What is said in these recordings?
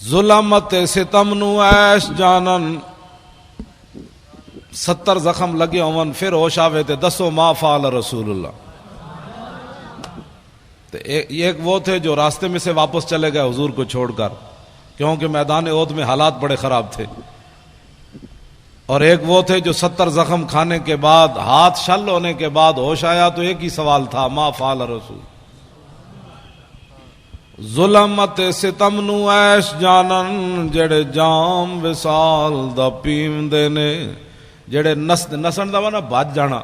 ظلمت ستم نو ایش جانن 70 زخم لگے ہون پھر ہوش آوے تے دسو ما فعل رسول اللہ. ایک وہ تھے جو راستے میں سے واپس چلے گئے حضور کو چھوڑ کر کیونکہ میدان احد میں حالات بڑے خراب تھے, اور ایک وہ تھے جو 70 زخم کھانے کے بعد ہاتھ شل ہونے کے بعد ہوش آیا تو ایک ہی سوال تھا ما فعل رسول. ظلمت ستم نو ایش جانن جڑے جام وصال دا پیندے نے, جڑے نسن دا نا بھج جانا.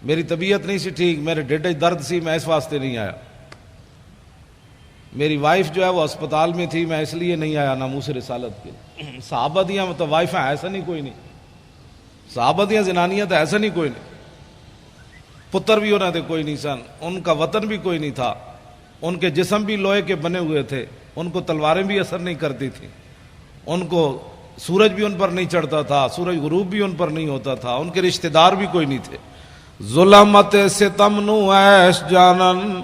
میری طبیعت نہیں سی ٹھیک, میرے ڈیڈے درد سی, میں اس واسطے نہیں آیا. میری وائف جو ہے وہ اسپتال میں تھی, میں اس لیے نہیں آیا ناموس رسالت کے. صحابہ دیاں تو وائف ہیں ایسا نہیں کوئی نہیں, صحابہ دیاں زنانیاں تو ایسا نہیں کوئی نہیں, پتر بھی ہونا تھے کوئی نہیں سن, ان کا وطن بھی کوئی نہیں تھا, ان کے جسم بھی لوہے کے بنے ہوئے تھے, ان کو تلواریں بھی اثر نہیں کرتی تھیں, ان کو سورج بھی ان پر نہیں چڑھتا تھا, سورج غروب بھی ان پر نہیں ہوتا تھا, ان کے رشتہ دار بھی کوئی نہیں تھے. ظلمت ستم نو ایش جانن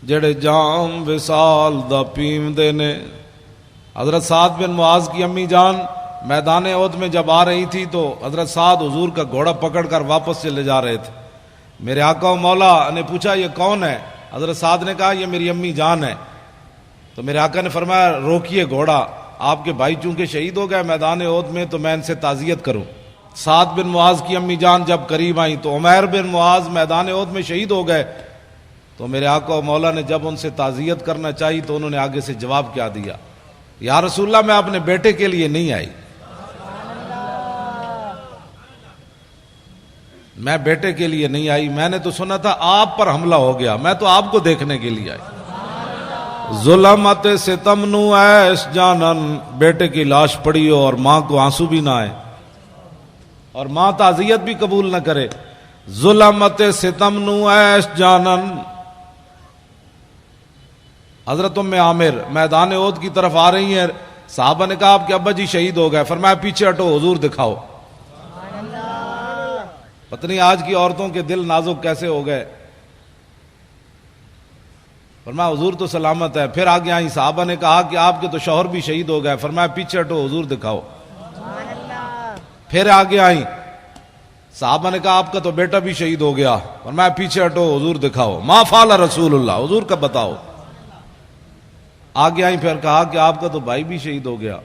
جڑے جام وصال دا پیندے نے. حضرت سعد بن معاذ کی امی جان میدان احد میں جب آ رہی تھی تو حضرت سعد حضور کا گھوڑا پکڑ کر واپس چلے جا رہے تھے. میرے آقا و مولا نے پوچھا یہ کون ہے؟ حضرت سعد نے کہا یہ میری امی جان ہے. تو میرے آقا نے فرمایا روکیے گھوڑا, آپ کے بھائی چونکہ شہید ہو گئے میدان احد میں تو میں ان سے تعزیت کروں. سعد بن معاذ کی امی جان جب قریب آئیں تو عمیر بن معاذ میدان احد میں شہید ہو گئے. تو میرے آقا و مولا نے جب ان سے تعزیت کرنا چاہی تو انہوں نے آگے سے جواب کیا دیا, یا رسول اللہ میں اپنے بیٹے کے لیے نہیں آئی, میں بیٹے کے لیے نہیں آئی, میں نے تو سنا تھا آپ پر حملہ ہو گیا, میں تو آپ کو دیکھنے کے لیے آئی. ظلمت ستم نو ایش جانن, بیٹے کی لاش پڑی ہو اور ماں کو آنسو بھی نہ آئے اور ماں تعزیت بھی قبول نہ کرے. ظلمت ستم نو ایش جانن. حضرت ام عامر میدان احد کی طرف آ رہی ہیں, صحابہ نے کہا آپ کے ابا جی شہید ہو گئے, فرمایا پیچھے ہٹو حضور دکھاؤ. پتہ نہیں آج کی عورتوں کے دل نازک کیسے ہو گئے. فرمایا حضور تو سلامت ہے. پھر آگے آئیں, صحابہ نے کہا کہ آپ کے تو شوہر بھی شہید ہو گئے, فرمایا پیچھے ہٹو حضور دکھاؤ. پھر آگے آئیں, صحابہ نے کہا آپ کا تو بیٹا بھی شہید ہو گیا, فرمایا پیچھے ہٹو حضور دکھاؤ. ما فعل رسول اللہ, حضور کا بتاؤ. آگے آئیں, پھر کہا کہ آپ کا تو بھائی بھی شہید ہو گیا.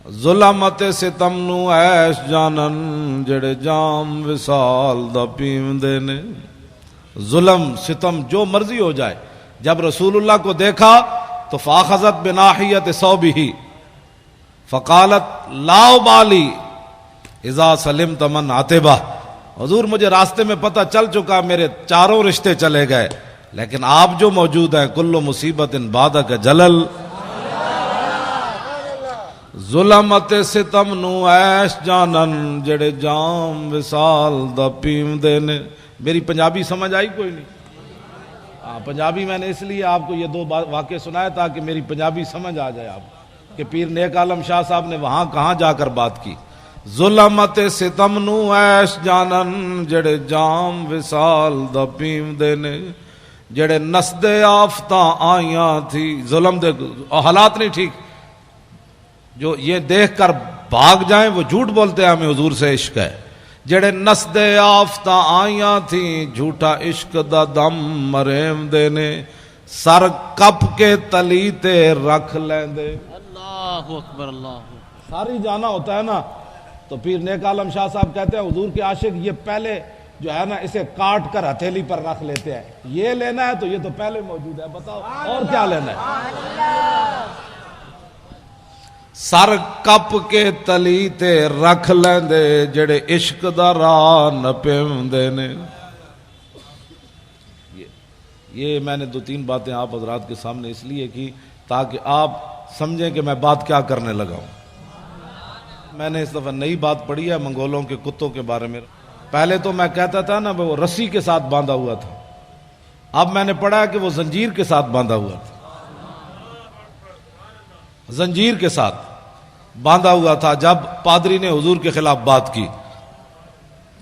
ظلمت ستم نو ایش جانن جڑے جام وصال دا پیندے نے. ظلم ستم جو مرضی ہو جائے, جب رسول اللہ کو دیکھا تو فاخذت بناحیت ثوبہ فقالت لا ابالی اذا سلمت من عتبہ. حضور مجھے راستے میں پتہ چل چکا, میرے چاروں رشتے چلے گئے, لیکن آپ جو موجود ہیں کل مصیبت بعدک جلل. ظلمت ستم نو ایش جانن جڑے جام وصال دا پیندے نے. میری پنجابی سمجھ آئی کوئی نہیں؟ پنجابی میں نے اس لیے آپ کو یہ 2 واقعے سنایا تاکہ میری پنجابی سمجھ آ جائے آپ کہ پیر نیک عالم شاہ صاحب نے وہاں کہاں جا کر بات کی. ظلمت ستم نو ایش جانن جڑے جام وصال دا پیندے نے, جڑے نسدے آفتاں آئیاں تھی. ظلم دے حالات نہیں ٹھیک, جو یہ دیکھ کر بھاگ جائیں وہ جھوٹ بولتے ہیں ہمیں حضور سے عشق ہے. جڑے نسدے آفتاں آئیاں تھیں جھوٹا عشق دا دم مریم دے نے, سر کپ کے تلی تے رکھ لیندے. اللہ اکبر, اللہ ساری جانا ہوتا ہے نا. تو پیر نیک عالم شاہ صاحب کہتے ہیں حضور کے عاشق یہ پہلے جو ہے نا اسے کاٹ کر ہتھیلی پر رکھ لیتے ہیں, یہ لینا ہے تو یہ تو پہلے موجود ہے, بتاؤ اور کیا لینا ہے. سر کپ کے تلی تے رکھ لیندے جڑے عشق دا راہ نہ پیوندے نے. یہ میں نے 2-3 باتیں آپ حضرات کے سامنے اس لیے کی تاکہ آپ سمجھیں کہ میں بات کیا کرنے لگا ہوں. میں نے اس دفعہ نئی بات پڑھی ہے منگولوں کے کتوں کے بارے میں. پہلے تو میں کہتا تھا نا وہ رسی کے ساتھ باندھا ہوا تھا, اب میں نے پڑھا کہ وہ زنجیر کے ساتھ باندھا ہوا تھا. زنجیر کے ساتھ باندھا ہوا تھا. جب پادری نے حضور کے خلاف بات کی,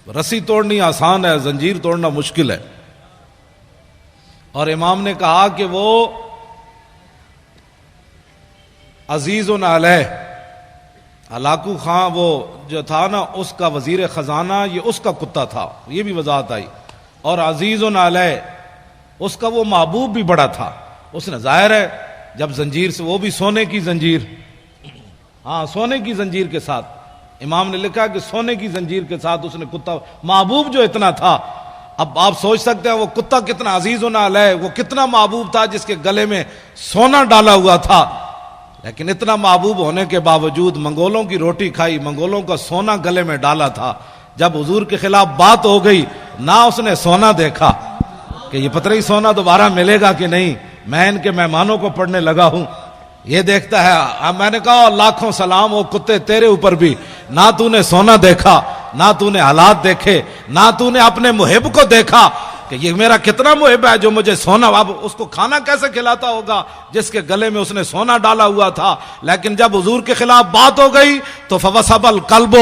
رسی توڑنی آسان ہے, زنجیر توڑنا مشکل ہے. اور امام نے کہا کہ وہ عزیز علیہ، ہلاکو خان وہ جو تھا نا اس کا وزیر خزانہ، یہ اس کا کتا تھا، یہ بھی وضاحت آئی. اور عزیز علیہ اس کا وہ محبوب بھی بڑا تھا. اس نے ظاہر ہے جب زنجیر سے، وہ بھی سونے کی زنجیر، ہاں سونے کی زنجیر کے ساتھ، امام نے لکھا کہ سونے کی زنجیر کے ساتھ اس نے کتا، محبوب جو اتنا تھا. اب آپ سوچ سکتے ہیں وہ کتا کتنا عزیز علیہ، وہ کتنا محبوب تھا جس کے گلے میں سونا ڈالا ہوا تھا. لیکن اتنا محبوب ہونے کے باوجود منگولوں کی روٹی کھائی، منگولوں کا سونا گلے میں ڈالا تھا. جب حضور کے خلاف بات ہو گئی، نہ اس نے سونا دیکھا کہ یہ پتہ نہیں سونا دوبارہ ملے گا کہ نہیں، میں ان کے مہمانوں کو پڑھنے لگا ہوں، یہ دیکھتا ہے. اب میں نے کہا لاکھوں سلام وہ کتے تیرے اوپر بھی، نہ تو نے سونا دیکھا، نہ تو نے حالات دیکھے، نہ تو نے اپنے محب کو دیکھا کہ یہ میرا کتنا محب ہے جو مجھے سونا. اب اس کو کھانا کیسے کھلاتا ہوگا جس کے گلے میں اس نے سونا ڈالا ہوا تھا. لیکن جب حضور کے خلاف بات ہو گئی تو فوسب القلب،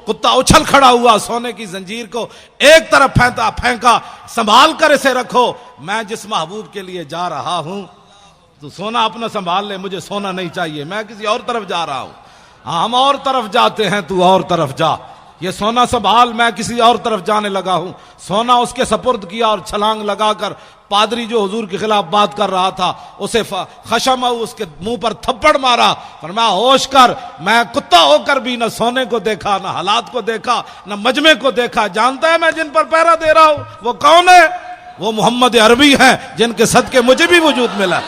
کتا اچھل کھڑا ہوا، سونے کی زنجیر کو ایک طرف پھینکا، سنبھال کر اسے رکھو، میں جس محبوب کے لیے جا رہا ہوں تو سونا اپنا سنبھال لے، مجھے سونا نہیں چاہیے، میں کسی اور طرف جا رہا ہوں. ہاں ہم اور طرف جاتے ہیں، تو اور طرف جا، یہ سونا سنبھال، میں کسی اور طرف جانے لگا ہوں. سونا اس کے سپرد کیا اور چھلانگ لگا کر پادری جو حضور کے خلاف بات کر رہا تھا اسے خشم اس کے منہ پر تھپڑ مارا، فرمایا ہوش کر، میں کتا ہو کر بھی نہ سونے کو دیکھا، نہ حالات کو دیکھا، نہ مجمع کو دیکھا. جانتا ہے میں جن پر پہرا دے رہا ہوں وہ کون ہے؟ وہ محمد عربی ہیں جن کے صدقے مجھے بھی وجود ملا.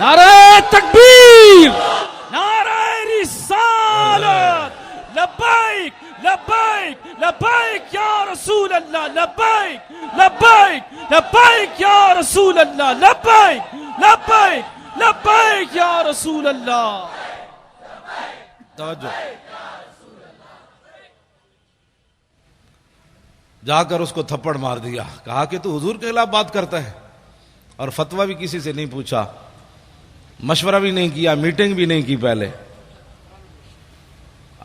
نعرہ تکبیر، نعرہ رسالت، لبیک لبیک لبیک یا رسول اللہ، لبیک لبیک لبیک یا رسول اللہ، لبیک لبیک لبیک یا رسول اللہ. توجہ، جا کر اس کو تھپڑ مار دیا، کہا کہ تو حضور کے خلاف بات کرتا ہے، اور فتویٰ بھی کسی سے نہیں پوچھا، مشورہ بھی نہیں کیا، میٹنگ بھی نہیں کی، پہلے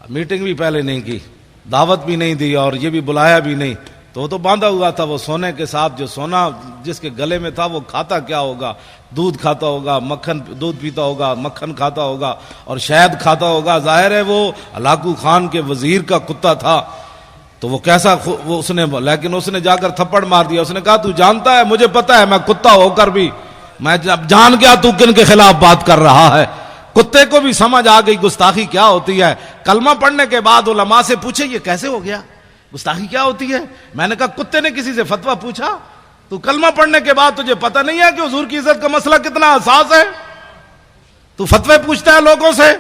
میٹنگ بھی پہلے نہیں کی، دعوت بھی نہیں دی، اور یہ بھی بلایا بھی نہیں. تو وہ تو باندھا ہوا تھا وہ سونے کے ساتھ، جو سونا جس کے گلے میں تھا وہ کھاتا کیا ہوگا؟ دودھ کھاتا ہوگا، مکھن، دودھ پیتا ہوگا، مکھن کھاتا ہوگا اور شہد کھاتا ہوگا. ظاہر ہے وہ ہلاکو خان کے وزیر کا کتا تھا، تو وہ کیسا وہ اس نے، لیکن اس نے جا کر تھپڑ مار دیا. اس نے کہا تو جانتا ہے، مجھے پتا ہے میں کتا ہو کر بھی میں جان گیا تو کن کے خلاف بات کر رہا ہے. کتے کو بھی سمجھ آ گئی گستاخی کیا ہوتی ہے. کلمہ پڑھنے کے بعد علماء سے پوچھے یہ کیسے ہو گیا، گستاخی کیا ہوتی ہے؟ میں نے کہا کتے نے کسی سے فتویٰ پوچھا؟ تو کلمہ پڑھنے کے بعد تجھے پتہ نہیں ہے کہ حضور کی عزت کا مسئلہ کتنا حساس ہے؟ تو فتوے پوچھتا ہے لوگوں سے.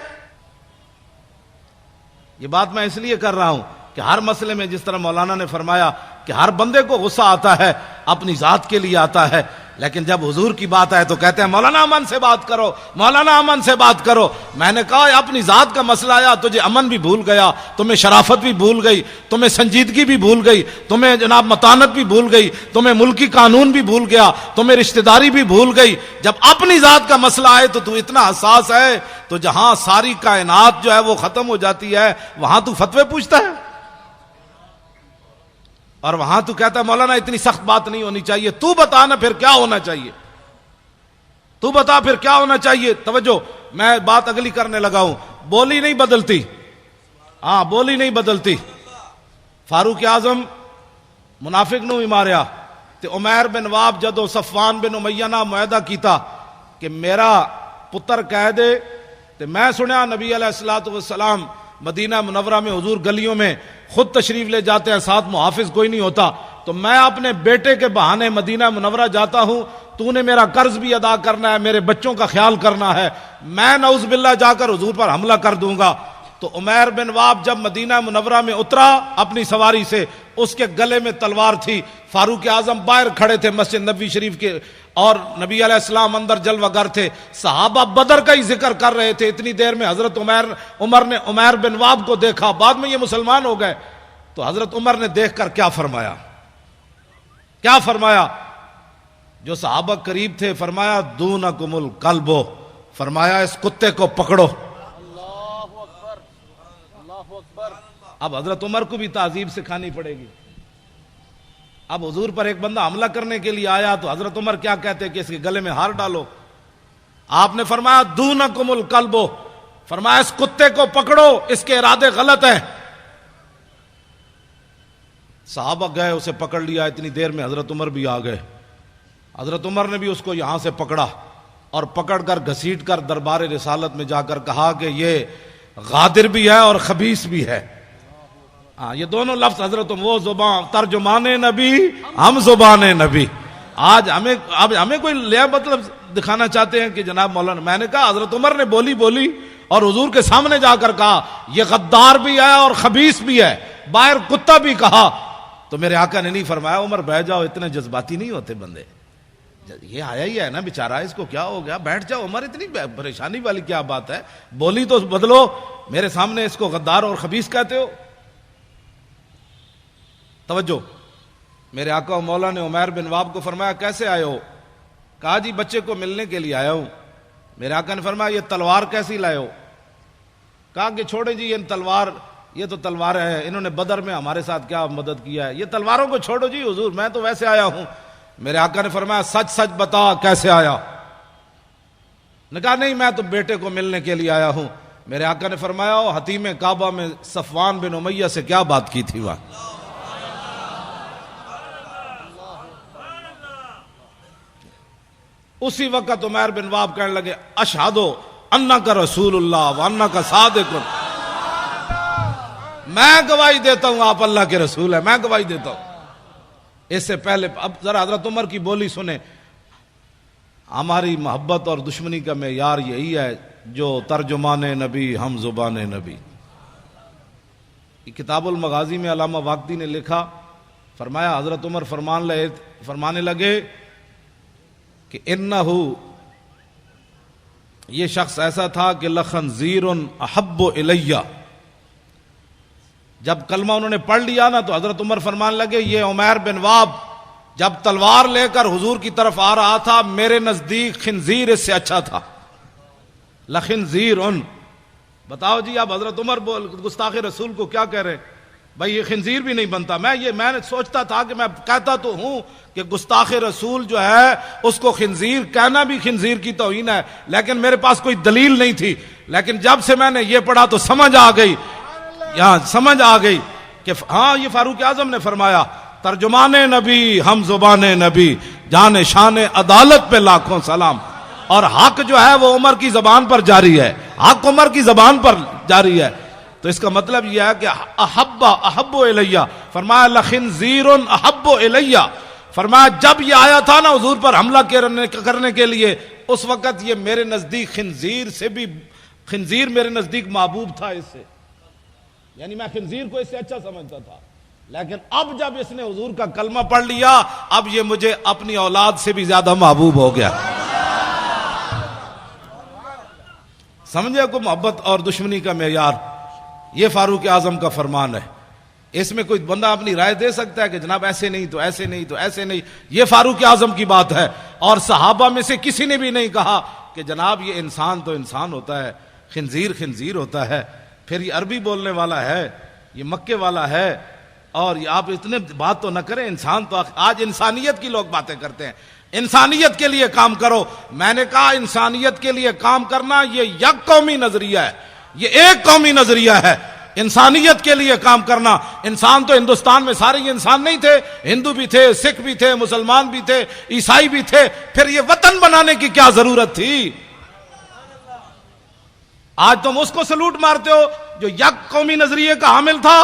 یہ بات میں اس لیے کر رہا ہوں کہ ہر مسئلے میں جس طرح مولانا نے فرمایا کہ ہر بندے کو غصہ آتا ہے، اپنی ذات کے لیے آتا ہے، لیکن جب حضور کی بات آئے تو کہتے ہیں مولانا امن سے بات کرو، مولانا امن سے بات کرو. میں نے کہا اپنی ذات کا مسئلہ آیا، تجھے امن بھی بھول گیا، تمہیں شرافت بھی بھول گئی، تمہیں سنجیدگی بھی بھول گئی، تمہیں جناب متانت بھی بھول گئی، تمہیں ملکی قانون بھی بھول گیا، تمہیں رشتہ داری بھی بھول گئی. جب اپنی ذات کا مسئلہ آئے تو اتنا حساس ہے، تو جہاں ساری کائنات جو ہے وہ ختم ہو جاتی ہے وہاں تو فتوے پوچھتا ہے، اور وہاں تو کہتا ہے مولانا اتنی سخت بات نہیں ہونی چاہیے. تو بتا نا پھر کیا ہونا چاہیے، تو بتا پھر کیا ہونا چاہیے. توجہ، میں بات اگلی کرنے لگا ہوں. بولی نہیں بدلتی، ہاں بولی نہیں بدلتی. فاروق اعظم منافق نو ہی ماریا تے عمیر بن واب جدو صفوان بن امیہ نہ معاہدہ کیتا کہ میرا پتر کہہ دے، تے میں سنیا نبی علیہ الصلوۃ والسلام مدینہ منورہ میں حضور گلیوں میں خود تشریف لے جاتے ہیں، ساتھ محافظ کوئی نہیں ہوتا، تو میں اپنے بیٹے کے بہانے مدینہ منورہ جاتا ہوں، تو نے میرا قرض بھی ادا کرنا ہے، میرے بچوں کا خیال کرنا ہے، میں نعوذ باللہ جا کر حضور پر حملہ کر دوں گا. تو عمیر بن واب جب مدینہ منورہ میں اترا اپنی سواری سے، اس کے گلے میں تلوار تھی. فاروق اعظم باہر کھڑے تھے مسجد نبوی شریف کے، اور نبی علیہ السلام اندر جلوہ گر تھے. صحابہ بدر کا ہی ذکر کر رہے تھے. اتنی دیر میں حضرت عمر نے عمیر بن واب کو دیکھا، بعد میں یہ مسلمان ہو گئے. تو حضرت عمر نے دیکھ کر کیا فرمایا، کیا فرمایا؟ جو صحابہ قریب تھے فرمایا دونکم القلب، فرمایا اس کتے کو پکڑو. اب حضرت عمر کو بھی تعذیب سکھانی پڑے گی. اب حضور پر ایک بندہ حملہ کرنے کے لیے آیا تو حضرت عمر کیا کہتے کہ اس کے گلے میں ہار ڈالو. آپ نے فرمایا دونکم القلب، فرمایا اس کتے کو پکڑو، اس کے ارادے غلط ہیں۔ صحابہ گئے، اسے پکڑ لیا، اتنی دیر میں حضرت عمر بھی آ گئے۔ حضرت عمر نے بھی اس کو یہاں سے پکڑا اور پکڑ کر گھسیٹ کر دربار رسالت میں جا کر کہا کہ یہ غادر بھی ہے اور خبیث بھی ہے۔ ہاں، یہ دونوں لفظ حضرت وہ زبان ترجمان نبی، ہم زبان نبی۔ آج ہمیں کوئی لیا مطلب دکھانا چاہتے ہیں کہ جناب مولانا، میں نے کہا حضرت عمر نے بولی اور حضور کے سامنے جا کر کہا یہ غدار بھی ہے اور خبیث بھی ہے، باہر کتا بھی کہا، تو میرے آقا نے نہیں فرمایا عمر بیٹھ جاؤ، اتنے جذباتی نہیں ہوتے بندے، یہ آیا ہی ہے نا بیچارہ، اس کو کیا ہو گیا، بیٹھ جاؤ عمر، اتنی پریشانی والی کیا بات ہے، بولی تو بدلو، میرے سامنے اس کو غدار اور خبیث کہتے ہو۔ توجہ، میرے آقا و مولا نے عمیر بن واب کو فرمایا کیسے آئے ہو؟ کہا جی بچے کو ملنے کے لیے آیا ہوں۔ میرے آقا نے فرمایا یہ تلوار کیسی لائے ہو؟ کہا کہ چھوڑے جی یہ تلوار، یہ تو تلوار ہے، انہوں نے بدر میں ہمارے ساتھ کیا مدد کیا ہے، یہ تلواروں کو چھوڑو جی حضور، میں تو ویسے آیا ہوں۔ میرے آقا نے فرمایا سچ سچ بتا کیسے آیا؟ نے کہا نہیں میں تو بیٹے کو ملنے کے لیے آیا ہوں۔ میرے آقا نے فرمایا حتیم کعبہ میں صفوان بن امیہ سے کیا بات کی تھی وہاں؟ اسی وقت عمیر بن واب کہنے لگے اشہدو انک رسول اللہ وانک صادق، میں گواہی دیتا ہوں آپ اللہ کے رسول ہیں، میں گواہی دیتا ہوں۔ اس سے پہلے اب ذرا حضرت عمر کی بولی سنیں۔ ہماری محبت اور دشمنی کا معیار یہی ہے جو ترجمان نبی ہم زبان نبی۔ کتاب المغازی میں علامہ واقدی نے لکھا، فرمایا حضرت عمر فرمانے لگے کہ انہو، یہ شخص ایسا تھا کہ لخنزیر احب الیہ، جب کلمہ انہوں نے پڑھ لیا نا تو حضرت عمر فرمانے لگے یہ عمیر بن واب جب تلوار لے کر حضور کی طرف آ رہا تھا میرے نزدیک خنزیر اس سے اچھا تھا۔ لخنزیر، بتاؤ جی آپ حضرت عمر گستاخ رسول کو کیا کہہ رہے؟ بھائی یہ خنزیر بھی نہیں بنتا۔ میں نے سوچتا تھا کہ میں کہتا تو ہوں کہ گستاخ رسول جو ہے اس کو خنزیر کہنا بھی خنزیر کی توہین ہے، لیکن میرے پاس کوئی دلیل نہیں تھی، لیکن جب سے میں نے یہ پڑھا تو سمجھ آ گئی، یہاں سمجھ آ گئی کہ ہاں یہ فاروق اعظم نے فرمایا ترجمان نبی ہم زبان نبی، جان شان عدالت پہ لاکھوں سلام، اور حق جو ہے وہ عمر کی زبان پر جاری ہے، حق عمر کی زبان پر جاری ہے۔ تو اس کا مطلب یہ ہے کہ احب الیہ، فرمایا لخنزیر احب الیہ، فرمایا جب یہ آیا تھا نا حضور پر حملہ کرنے کے لیے اس وقت یہ میرے نزدیک خنزیر سے بھی، خنزیر میرے نزدیک محبوب تھا اس سے، یعنی میں خنزیر کو اس سے اچھا سمجھتا تھا، لیکن اب جب اس نے حضور کا کلمہ پڑھ لیا اب یہ مجھے اپنی اولاد سے بھی زیادہ محبوب ہو گیا۔ سمجھے کو محبت اور دشمنی کا معیار، یہ فاروق اعظم کا فرمان ہے۔ اس میں کوئی بندہ اپنی رائے دے سکتا ہے کہ جناب ایسے نہیں تو ایسے نہیں تو ایسے نہیں، یہ فاروق اعظم کی بات ہے، اور صحابہ میں سے کسی نے بھی نہیں کہا کہ جناب یہ انسان تو انسان ہوتا ہے، خنزیر خنزیر ہوتا ہے، پھر یہ عربی بولنے والا ہے، یہ مکے والا ہے، اور یہ آپ اتنے بات تو نہ کریں، انسان تو آج انسانیت کی لوگ باتیں کرتے ہیں، انسانیت کے لیے کام کرو۔ میں نے کہا انسانیت کے لیے کام کرنا یہ یک قومی نظریہ ہے، یہ ایک قومی نظریہ ہے، انسانیت کے لیے کام کرنا۔ انسان تو ہندوستان میں سارے انسان نہیں تھے، ہندو بھی تھے، سکھ بھی تھے، مسلمان بھی تھے، عیسائی بھی تھے، پھر یہ وطن بنانے کی کیا ضرورت تھی؟ آج تم اس کو سلوٹ مارتے ہو جو یک قومی نظریے کا حامل تھا،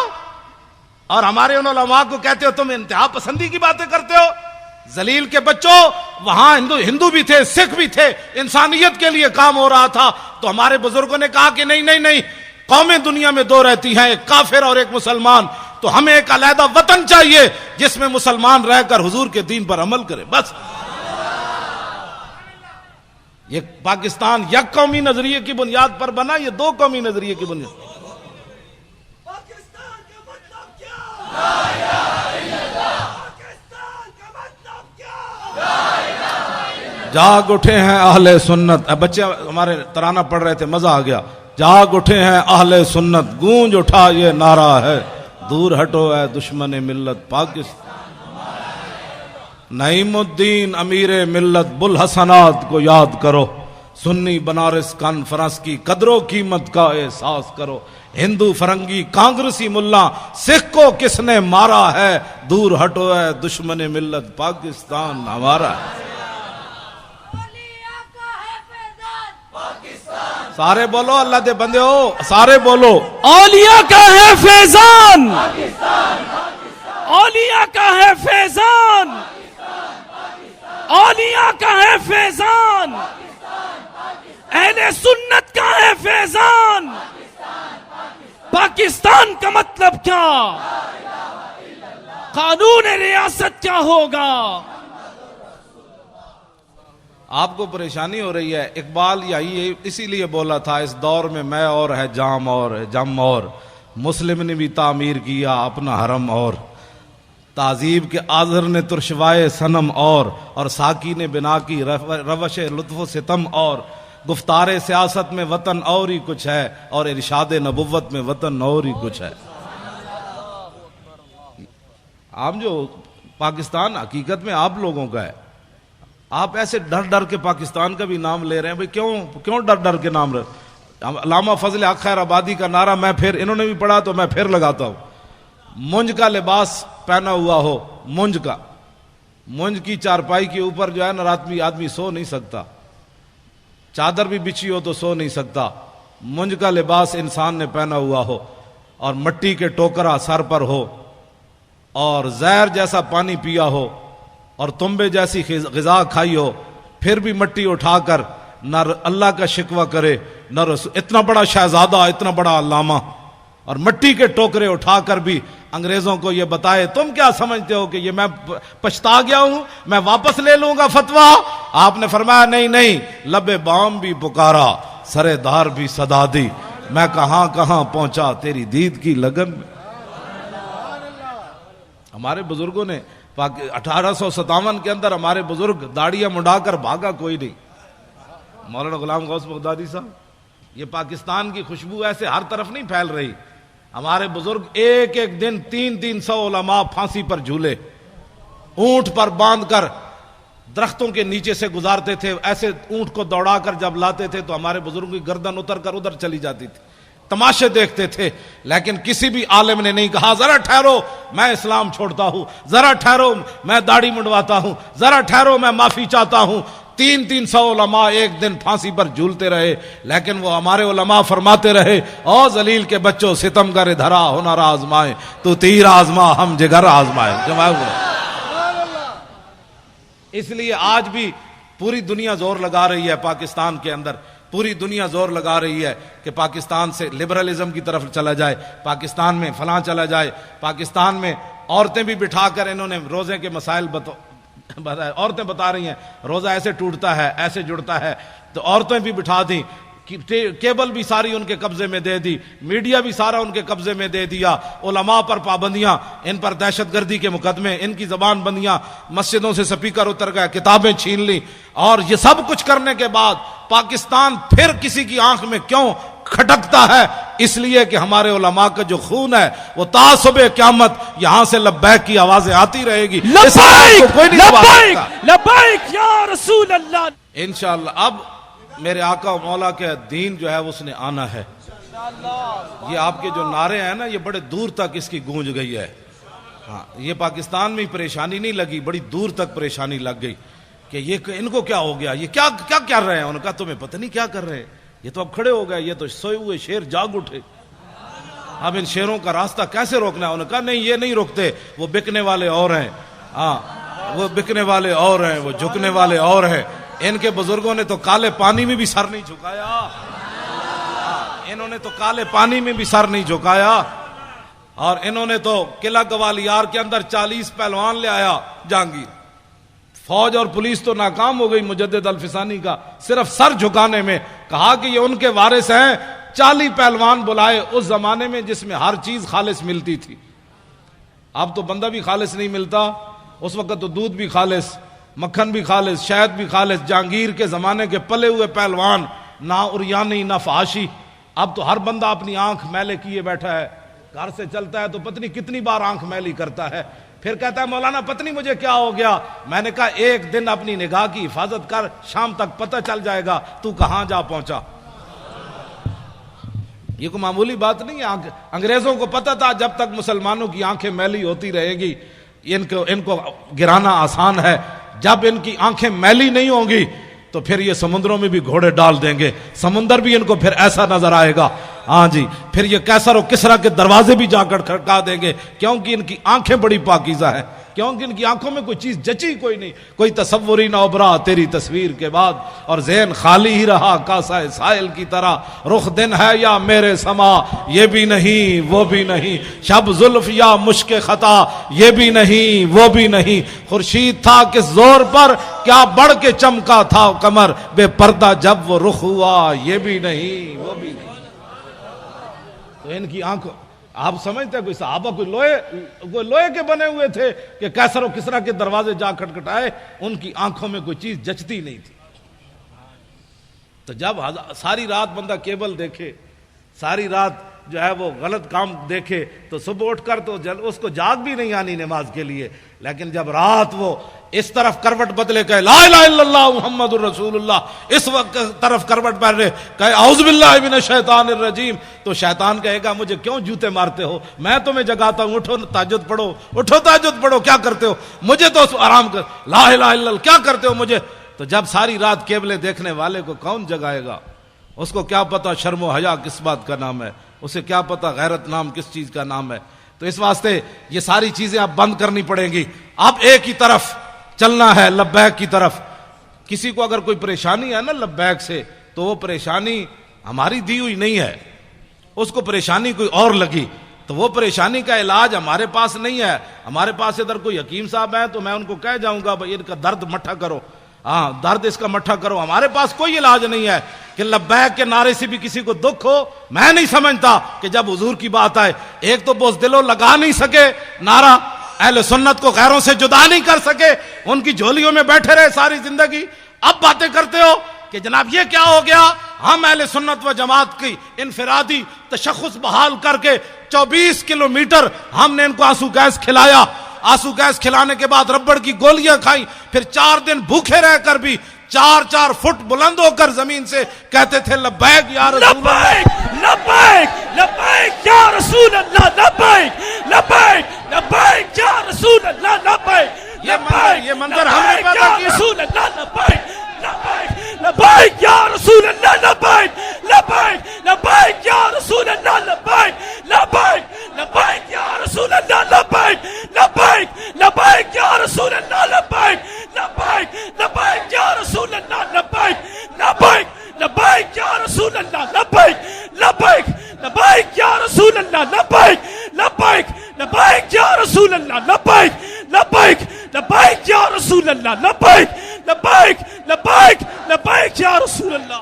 اور ہمارے ان علماء کو کہتے ہو تم انتہا پسندی کی باتیں کرتے ہو۔ ذلیل کے بچوں، وہاں ہندو بھی تھے، سکھ بھی تھے، انسانیت کے لیے کام ہو رہا تھا، تو ہمارے بزرگوں نے کہا کہ نہیں نہیں نہیں، قومیں دنیا میں دو رہتی ہیں، ایک کافر اور ایک مسلمان، تو ہمیں ایک علیحدہ وطن چاہیے جس میں مسلمان رہ کر حضور کے دین پر عمل کرے، بس۔ یہ پاکستان یک قومی نظریے کی بنیاد پر بنا، یہ دو قومی نظریے کی بنیاد۔ پاکستان کا مطلب کیا؟ جاگ اٹھے ہیں اہل سنت، بچے ہمارے ترانہ پڑھ رہے تھے، مزہ آ گیا۔ جاگ اٹھے ہیں اہل سنت، گونج اٹھا یہ نعرہ ہے، دور ہٹو اے دشمن ملت پاکستان۔ نعیم الدین امیر ملت بلحسنات کو یاد کرو، سنی بنارس کانفرنس کی قدر و قیمت کا احساس کرو. ہندو فرنگی کانگریسی ملا سکھ کو کس نے مارا ہے, دور ہٹو ہے دشمن ملت پاکستان ہمارا ہے. سارے بولو اللہ دے بندے ہو, سارے بولو اولیاء کا ہے فیضان, اولیاء کا ہے فیضان, اولیاء کا ہے فیضان, اہل سنت کا ہے فیضان. پاکستان کا مطلب کیا, قانون ریاست کیا ہوگا؟ آپ کو پریشانی ہو رہی ہے. اقبال یہی اسی لیے بولا تھا, اس دور میں میں اور ہے جام اور ہے جم اور, مسلم نے بھی تعمیر کیا اپنا حرم اور, تہذیب کے آذر نے ترشوائے صنم اور ساکی نے بنا کی روش لطف و ستم اور, گفتار سیاست میں وطن اور ہی کچھ ہے اور ارشاد نبوت میں وطن اور ہی کچھ ہے. آپ جو پاکستان حقیقت میں آپ لوگوں کا ہے. آپ ایسے ڈر ڈر کے پاکستان کا بھی نام لے رہے ہیں, بھئی کیوں ڈر ڈر کے نام رہے. علامہ فضل حق خیر آبادی کا نعرہ میں پھر, انہوں نے بھی پڑھا تو میں پھر لگاتا ہوں. مونج کا لباس پہنا ہوا ہو, مونج کی چارپائی کے اوپر جو ہے نا رات میں آدمی سو نہیں سکتا, چادر بھی بچھی ہو تو سو نہیں سکتا. مونج کا لباس انسان نے پہنا ہوا ہو اور مٹی کے ٹوکرا سر پر ہو اور زہر جیسا پانی پیا ہو اور تنبے جیسی غذا کھائی ہو, پھر بھی مٹی اٹھا کر نہ اللہ کا شکوہ کرے نہ رسول. اتنا بڑا شہزادہ, اتنا بڑا علامہ, اور مٹی کے ٹوکرے اٹھا کر بھی انگریزوں کو یہ بتائے تم کیا سمجھتے ہو کہ یہ میں پچھتا گیا ہوں, میں واپس لے لوں گا فتویٰ. آپ نے فرمایا نہیں, لب بام بھی پکارا, سرے دار بھی صدا دی, میں کہاں کہاں پہنچا تیری دید کی لگن میں. ہمارے بزرگوں نے 1857 کے اندر ہمارے بزرگ داڑیاں منڈا کر بھاگا کوئی نہیں. مولانا غلام غوث بغدادی صاحب, یہ پاکستان کی خوشبو ایسے ہر طرف نہیں پھیل رہی. ہمارے بزرگ ایک ایک دن 300 علماء پھانسی پر جھولے, اونٹ پر باندھ کر درختوں کے نیچے سے گزارتے تھے. ایسے اونٹ کو دوڑا کر جب لاتے تھے تو ہمارے بزرگوں کی گردن اتر کر ادھر چلی جاتی تھی. تماشے دیکھتے تھے, لیکن کسی بھی عالم نے نہیں کہا ذرا ٹھہرو میں اسلام چھوڑتا ہوں, ذرا ٹھہرو میں داڑھی منڈواتا ہوں, ذرا ٹھہرو میں معافی چاہتا ہوں. 300 علماء ایک دن پھانسی پر جھولتے رہے, لیکن وہ ہمارے علماء فرماتے رہے, او ذلیل کے بچوں ستم گر دھرا ہنر آزمائے, تو تیر آزما ہم جگر آزمائے. اس لیے آج بھی پوری دنیا زور لگا رہی ہے پاکستان کے اندر, پوری دنیا زور لگا رہی ہے کہ پاکستان سے لبرلزم کی طرف چلا جائے, پاکستان میں فلاں چلا جائے. پاکستان میں عورتیں بھی بٹھا کر انہوں نے روزے کے مسائل عورتیں بتا رہی ہیں روزہ ایسے ٹوٹتا ہے ایسے جڑتا ہے, تو عورتیں بھی بٹھا دیں. کیبل بھی ساری ان کے قبضے میں دے دی, میڈیا بھی سارا ان کے قبضے میں دے دیا. علماء پر پابندیاں, ان پر دہشت گردی کے مقدمے, ان کی زبان بندیاں, مسجدوں سے سپیکر اتر گئے, کتابیں چھین لی. اور یہ سب کچھ کرنے کے بعد پاکستان پھر کسی کی آنکھ میں کیوں کھٹکتا ہے؟ اس لیے کہ ہمارے علماء کا جو خون ہے وہ تا صبح قیامت یہاں سے لبیک کی آوازیں آتی رہے گی. لبیک لبیک لبیک یا رسول اللہ. انشاءاللہ اب میرے آقا و مولا کے دین جو ہے اس نے آنا ہے. یہ آپ کے جو نعرے ہیں نا یہ بڑے دور تک اس کی گونج گئی ہے. ہاں, یہ پاکستان میں پریشانی نہیں لگی, بڑی دور تک پریشانی لگ گئی کہ یہ ان کو کیا ہو گیا, یہ کیا کر رہے ہیں. انہوں نے کہا تمہیں پتہ نہیں کیا کر رہے ہیں, یہ تو اب کھڑے ہو گئے, یہ تو سوئے ہوئے شیر جاگ اٹھے, اب ان شیروں کا راستہ کیسے روکنا ہے. انہوں نے کہا نہیں یہ نہیں روکتے, وہ بکنے والے اور ہیں. ہاں, وہ بکنے والے اور ہیں, وہ جھکنے والے اور ہیں. ان کے بزرگوں نے تو کالے پانی میں بھی سر نہیں جھکایا, انہوں نے تو کالے پانی میں بھی سر نہیں جھکایا. اور انہوں نے تو قلعہ گوالیار کے اندر 40 پہلوان لے آیا جہانگیر. فوج اور پولیس تو ناکام ہو گئی مجدد الفسانی کا صرف سر جھکانے میں. کہا کہ یہ ان کے وارث ہیں. 40 پہلوان بلائے اس زمانے میں جس میں ہر چیز خالص ملتی تھی. اب تو بندہ بھی خالص نہیں ملتا, اس وقت تو دودھ بھی خالص, مکھن بھی خالص, شہد بھی خالص. جہانگیر کے زمانے کے پلے ہوئے پہلوان, نہ اریانی نہ فحاشی. اب تو ہر بندہ اپنی آنکھ میلے کیے بیٹھا ہے, گھر سے چلتا ہے تو پتہ نہیں کتنی بار آنکھ میلی کرتا ہے. پھر کہتا ہے مولانا پتہ نہیں مجھے کیا ہو گیا. میں نے کہا ایک دن اپنی نگاہ کی حفاظت کر, شام تک پتہ چل جائے گا تو کہاں جا پہنچا. یہ کوئی معمولی بات نہیں ہے. انگریزوں کو پتہ تھا جب تک مسلمانوں کی آنکھیں میلی ہوتی رہے گی ان کو گرانا آسان ہے. جب ان کی آنکھیں میلی نہیں ہوں گی تو پھر یہ سمندروں میں بھی گھوڑے ڈال دیں گے, سمندر بھی ان کو پھر ایسا نظر آئے گا. ہاں جی, پھر یہ کیسر و کسرا کے دروازے بھی جا کر کھڑکا دیں گے, کیونکہ ان کی آنکھیں بڑی پاکیزہ ہیں, کیونکہ ان کی آنکھوں میں کوئی چیز جچی کوئی نہیں, کوئی تصور ہی نہ ابھرا تیری تصویر کے بعد, اور ذہن خالی ہی رہا کاسہ سائل کی طرح. رخ دن ہے یا میرے سما یہ بھی نہیں وہ بھی نہیں, شب زلف یا مشک خطا یہ بھی نہیں وہ بھی نہیں, خورشید تھا کس زور پر کیا بڑھ کے چمکا تھا قمر, بے پردہ جب وہ رخ ہوا یہ بھی نہیں وہ بھی نہیں. تو ان کی آنکھوں, آپ سمجھتے ہیں کوئی صحابہ کوئی لوہے کے بنے ہوئے تھے کہ کیسر و کسرا کے دروازے جا کھٹکھٹائے, ان کی آنکھوں میں کوئی چیز جچتی نہیں تھی. تو جب ساری رات بندہ کیبل دیکھے, ساری رات جو ہے وہ غلط کام دیکھے, تو صبح اٹھ کر تو اس کو جاگ بھی نہیں آنی نماز کے لیے. لیکن جب رات وہ اس طرف کروٹ بدلے کہے لا الہ الا اللہ محمد الرسول اللہ, اس وقت طرف کروٹ پہنے کہے اعوذ باللہ من الشیطان الرجیم, تو شیطان کہے گا مجھے کیوں جوتے مارتے ہو, میں تمہیں جگاتا ہوں, اٹھو تہجد پڑھو, اٹھو تہجد پڑھو, کیا کرتے ہو مجھے تو آرام کر, لا الہ الا اللہ کیا کرتے ہو مجھے. تو جب ساری رات کیبلیں دیکھنے والے کو کون جگائے گا, اس کو کیا پتا شرم و حیا کس بات کا نام ہے, اسے کیا پتا غیرت نام کس چیز کا نام ہے. تو اس واسطے یہ ساری چیزیں اب بند کرنی پڑیں گی. اب ایک ہی طرف چلنا ہے, لبیک کی طرف. کسی کو اگر کوئی پریشانی ہے نا لبیک سے, تو وہ پریشانی ہماری دی ہوئی نہیں ہے, اس کو پریشانی کوئی اور لگی, تو وہ پریشانی کا علاج ہمارے پاس نہیں ہے. ہمارے پاس ادھر کوئی حکیم صاحب ہیں تو میں ان کو کہہ جاؤں گا بھائی ان کا درد مٹھا کرو, ہاں درد اس کا مٹھا کرو. ہمارے پاس کوئی علاج نہیں ہے کہ لبیک کے نعرے سے بھی کسی کو دکھ ہو. میں نہیں سمجھتا کہ جب حضور کی بات آئے, ایک تو بزدلوں لگا نہیں سکے نعرہ, اہل سنت کو غیروں سے جدا نہیں کر سکے, ان کی جھولیوں میں بیٹھے رہے ساری زندگی. اب باتیں کرتے ہو کہ جناب یہ کیا ہو گیا, ہم اہل سنت و جماعت کی انفرادی تشخص بحال کر کے 24 کلومیٹر ہم نے ان کو آنسو گیس کھلایا. آنسو گیس کھلانے کے بعد ربڑ کی گولیاں کھائیں, پھر 4 دن بھوکے رہ کر بھی 4 فٹ بلند ہو کر زمین سے کہتے تھے لبیک یا رسول اللہ, لبیک لبیک یا رسول اللہ, لبیک لبیک لبیک یا رسول اللہ, لبیک یہ منظر ہم نے پیدا کیا. رسول اللہ, لبیک لبیک لبیک یا رسول اللہ, لبیک لبیک لبیک یا رسول اللہ, لبیک لبیک لبیک یا رسول اللہ, لبیک لبیک لبیک یا رسول اللہ, لبیک لبیک لبیک یا رسول اللہ, لبیک لبیک لبیک یا رسول اللہ, لبیک لبیک لبیک یا رسول اللہ, لبیک لبیک لبیک یا رسول اللہ, لبیک لبیک لبیک یا رسول اللہ, لبیک لبیک لبیک لبیک یا رسول اللہ.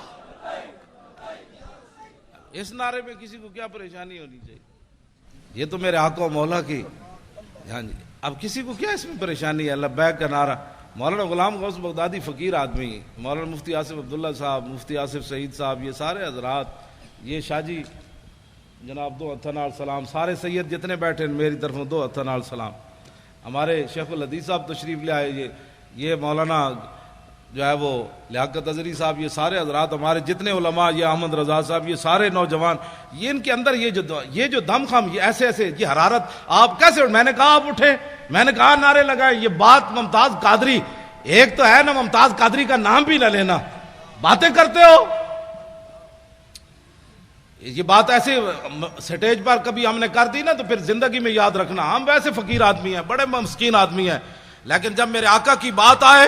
اس نعرے میں کسی کو کیا پریشانی ہونی چاہیے, یہ تو میرے آقا و مولا کی. ہاں جی, اب کسی کو کیا اس میں پریشانی ہے, لبیک کا نعرہ. مولانا غلام غوث بغدادی فقیر آدمی, مولانا مفتی آصف عبداللہ صاحب, مفتی آصف سعید صاحب, یہ سارے حضرات, یہ شاہ جی جناب 2 ہتھاں نال سلام, سارے سید جتنے بیٹھے ہیں میری طرف 2 ہتھاں نال سلام. ہمارے شیخ الحدیث صاحب تشریف لے آئے, یہ مولانا جو ہے وہ لیاقت اظہری صاحب, یہ سارے حضرات ہمارے جتنے علماء, یہ احمد رضا صاحب, یہ سارے نوجوان, یہ ان کے اندر یہ جو دم خم, یہ ایسے یہ حرارت, آپ کیسے. میں نے کہا آپ اٹھے, میں نے کہا نعرے لگائے. یہ بات ممتاز قادری, ایک تو ہے نا ممتاز قادری کا نام بھی نہ لینا, باتیں کرتے ہو. یہ بات ایسے سٹیج پر کبھی ہم نے کر دی نا تو پھر زندگی میں یاد رکھنا, ہم ویسے فقیر آدمی ہیں, بڑے مسکین آدمی ہیں, لیکن جب میرے آقا کی بات آئے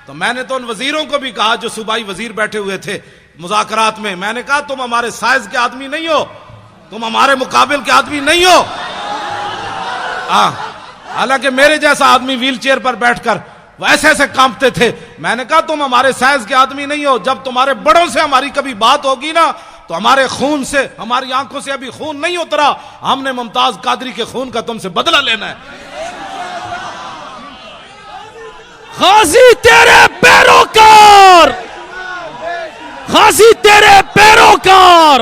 تو میں نے تو ان وزیروں کو بھی کہا جو صوبائی وزیر بیٹھے ہوئے تھے مذاکرات میں, میں نے کہا تم ہمارے سائز کے آدمی نہیں ہو, تم ہمارے مقابل کے آدمی نہیں ہو. حالانکہ میرے جیسا آدمی ویل چیئر پر بیٹھ کر وہ ایسے کانپتے تھے. میں نے کہا تم ہمارے سائز کے آدمی نہیں ہو, جب تمہارے بڑوں سے ہماری کبھی بات ہوگی نا تو ہمارے خون سے, ہماری آنکھوں سے ابھی خون نہیں اترا, ہم نے ممتاز قادری کے خون کا تم سے بدلہ لینا ہے. غازی تیرے پیروکار, غازی تیرے پیروکار,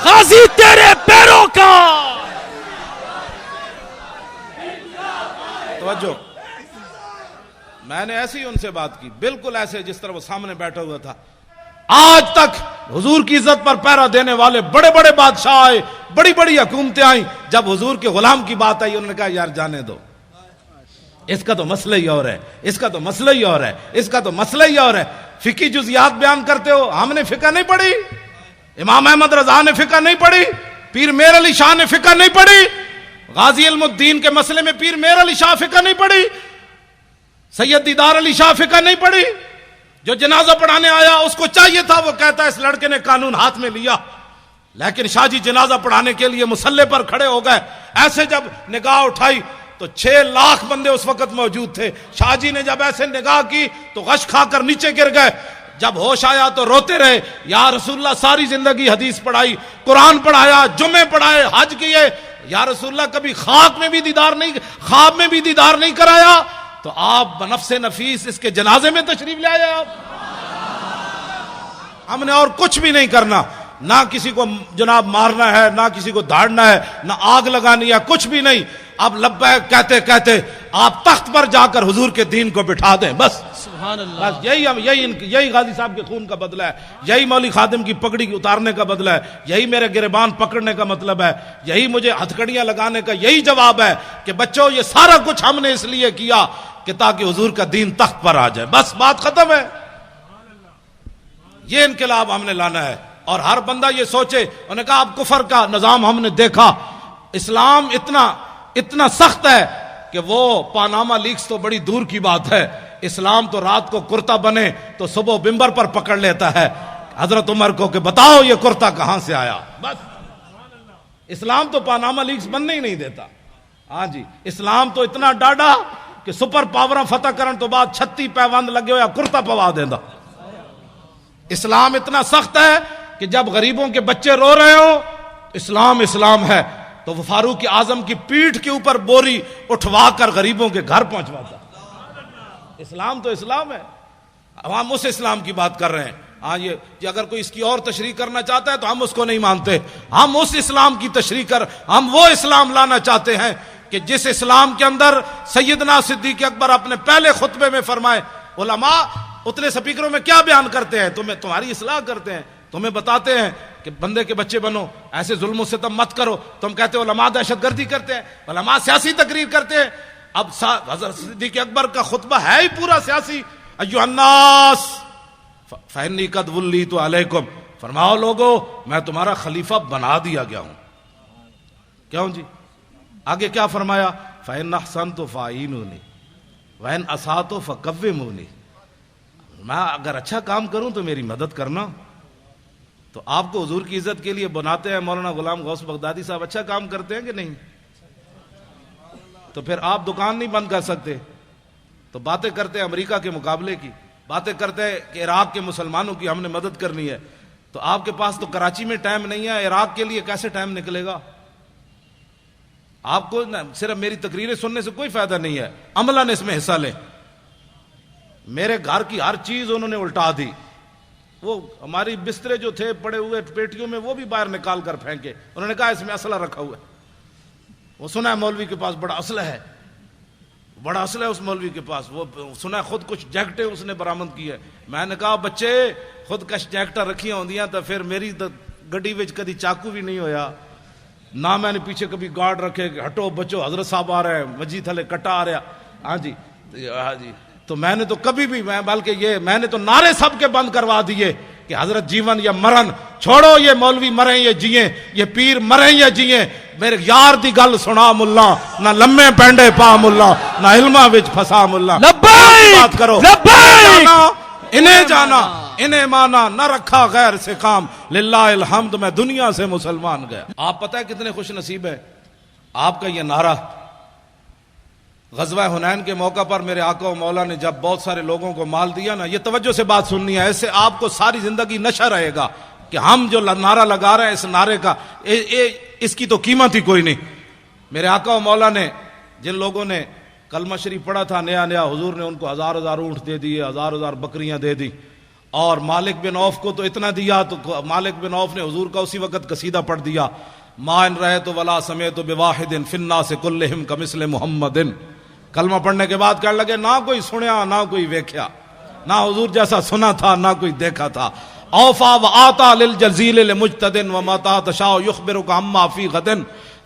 غازی تیرے پیروکار. میں نے ایسے ہی ان سے بات کی، بالکل ایسے جس طرح وہ سامنے بیٹھا ہوا تھا. آج تک حضور کی عزت پر پہرا دینے والے بڑے بڑے بادشاہ آئے، بڑی بڑی حکومتیں آئیں، جب حضور کے غلام کی بات آئی انہوں نے کہا یار جانے دو، اس کا تو مسئلہ ہی اور ہے، اس کا تو مسئلہ ہی اور ہے، اس کا تو مسئلہ ہی اور ہے. فقہی جزیات بیان کرتے ہو، ہم نے فقہ نہیں پڑھی، امام احمد رضا نے فقہ نہیں پڑھی، پیر میر علی شاہ نے فقہ نہیں پڑھی، غازی علم الدین کے مسئلے میں پیر میر علی شاہ فقہ نہیں پڑھی، سید دیدار علی شاہ فقہ نہیں پڑھی. جو جنازہ پڑھانے آیا اس کو چاہیے تھا، وہ کہتا ہے اس لڑکے نے قانون ہاتھ میں لیا، لیکن شاہ جی جنازہ پڑھانے کے لیے مصلی پر کھڑے ہو گئے. ایسے جب نگاہ اٹھائی تو 6 لاکھ بندے اس وقت موجود تھے. شاہ جی نے جب ایسے نگاہ کی تو غش کھا کر نیچے گر گئے. جب ہوش آیا تو روتے رہے، یا رسول اللہ ساری زندگی حدیث پڑھائی، قرآن پڑھایا، جمعے پڑھائے، حج کیے، یا رسول اللہ کبھی خواب میں بھی دیدار نہیں کرایا. تو آپ بنفس نفیس اس کے جنازے میں تشریف لے آئے. آپ ہم نے اور کچھ بھی نہیں کرنا، نہ کسی کو جناب مارنا ہے، نہ کسی کو دھاڑنا ہے، نہ آگ لگانی ہے، کچھ بھی نہیں. اب لبیک کہتے کہتے آپ تخت پر جا کر حضور کے دین کو بٹھا دیں، بس سبحان اللہ. بس یہی غازی صاحب کے خون کا بدلہ ہے، یہی مولوی خادم کی پگڑی اتارنے کا بدلہ ہے، یہی میرے گریبان پکڑنے کا مطلب ہے، یہی مجھے ہتھکڑیاں لگانے کا یہی جواب ہے کہ بچوں یہ سارا کچھ ہم نے اس لیے کیا کہ تاکہ حضور کا دین تخت پر آ جائے. بس بات ختم ہے. یہ انقلاب ہم نے لانا ہے. اور ہر بندہ یہ سوچے. انہوں نے کہا اب کفر کا نظام ہم نے دیکھا، اسلام اتنا سخت ہے کہ وہ پاناما لیکس تو بڑی دور کی بات ہے. اسلام تو رات کو کرتا بنے تو صبح ممبر پر پکڑ لیتا ہے حضرت عمر کو کہ بتاؤ یہ کرتا کہاں سے آیا. بس اسلام تو پاناما لیکس بننے ہی نہیں دیتا. ہاں جی، اسلام تو اتنا ڈاڈا کہ سپر پاوراں فتح کرن تو بعد 36 پیوند لگے ہویا کرتا پوا دیندا. اسلام اتنا سخت ہے کہ جب غریبوں کے بچے رو رہے ہو اسلام ہے تو وہ فاروق اعظم کی پیٹھ کے اوپر بوری اٹھوا کر غریبوں کے گھر پہنچواتا. اسلام تو اسلام ہے. اب ہم اس اسلام کی بات کر رہے ہیں. ہاں یہ اگر کوئی اس کی اور تشریح کرنا چاہتا ہے تو ہم اس کو نہیں مانتے. ہم اس اسلام کی تشریح ہم وہ اسلام لانا چاہتے ہیں کہ جس اسلام کے اندر سیدنا صدیق اکبر اپنے پہلے خطبے میں فرمائے علماء اتنے سپیکروں میں کیا بیان کرتے ہیں، تمہاری اصلاح کرتے ہیں، تمہیں بتاتے ہیں کہ بندے کے بچے بنو، ایسے ظلم و ستم مت کرو. تم کہتے ہو علماء دہشت گردی کرتے ہیں، علماء سیاسی تقریر کرتے ہیں. اب حضرت صدیق اکبر کا خطبہ ہے ہی پورا سیاسی. ایھا الناس فإنی قد ولیت علیکم، فرماؤ لوگو میں تمہارا خلیفہ بنا دیا گیا ہوں. کیوں جی؟ آگے کیا فرمایا؟ فإن أحسنت فأعینونی وإن أسأت فقومونی. میں اگر اچھا کام کروں تو میری مدد کرنا. تو آپ کو حضور کی عزت کے لیے بناتے ہیں. مولانا غلام غوث بغدادی صاحب اچھا کام کرتے ہیں کہ نہیں؟ تو پھر آپ دکان نہیں بند کر سکتے. تو باتیں کرتے ہیں امریکہ کے مقابلے کی، باتیں کرتے ہیں کہ عراق کے مسلمانوں کی ہم نے مدد کرنی ہے. تو آپ کے پاس تو کراچی میں ٹائم نہیں ہے، عراق کے لیے کیسے ٹائم نکلے گا؟ آپ کو صرف میری تقریریں سننے سے کوئی فائدہ نہیں ہے، عملاً اس میں حصہ لیں. میرے گھر کی ہر چیز انہوں نے الٹا دی. وہ ہماری بسترے جو تھے پڑے ہوئے پیٹیوں میں وہ بھی باہر نکال کر پھینکے. انہوں نے کہا اس میں اسلحہ رکھا ہوا ہے. وہ سنا ہے مولوی کے پاس بڑا اسلحہ ہے، بڑا اسلحہ ہے اس مولوی کے پاس. وہ سنا ہے خود کچھ جیکٹیں اس نے برآمد کی ہے. میں نے کہا بچے خود کش جیکٹاں رکھی ہوندیاں تو پھر میری گڈی وچ کدی چاقو بھی نہیں ہویا، نہ میں نے پیچھے کبھی گارڈ رکھے کہ ہٹو بچو حضرت صاحب آ رہے ہیں، مجید تھلے کٹا آ رہا. ہاں جی تو میں نے تو کبھی بھی بلکہ میں نے تو نعرے سب کے بند کروا دیے کہ حضرت جیون یا مرن، چھوڑو یہ مولوی مریں یا جیئیں، یہ پیر مریں یا جیئیں، میرے یار دی گل سنا ملا، نہ لمے پینڈے پا ملا، نہ علمہ وچ پھسا ملا. لبیک بات کرو، لبیک انہیں جانا انہیں مانا، نہ رکھا غیر سے کام، للہ الحمد میں دنیا سے مسلمان گیا. آپ پتہ ہے کتنے خوش نصیب ہے آپ کا یہ نعرہ. غزوہ حنین کے موقع پر میرے آقا و مولا نے جب بہت سارے لوگوں کو مال دیا نا، یہ توجہ سے بات سننی ہے، ایسے آپ کو ساری زندگی نشہ رہے گا کہ ہم جو نعرہ لگا رہے ہیں اس نعرے کا اس کی تو قیمت ہی کوئی نہیں. میرے آقا و مولا نے جن لوگوں نے کلمہ شریف پڑھا تھا نیا حضور نے ان کو 1000 اونٹ دے دیے، 1000 بکریاں دے دی. اور مالک بن عوف کو تو اتنا دیا تو مالک بن عوف نے حضور کا اسی وقت قصیدہ پڑھ دیا، ما ان رہے تو ولا سمیت بواحد فی الناس کلہم کمثل محمد کلمہ پڑھنے کے بعد کہنے لگے نہ کوئی سنیا نہ کوئی ویکھیا، نہ حضور جیسا سنا تھا نہ کوئی دیکھا تھا. اوفا و آتا للجزیل لمجتدن وما تشاء یخبرک عما فی غد.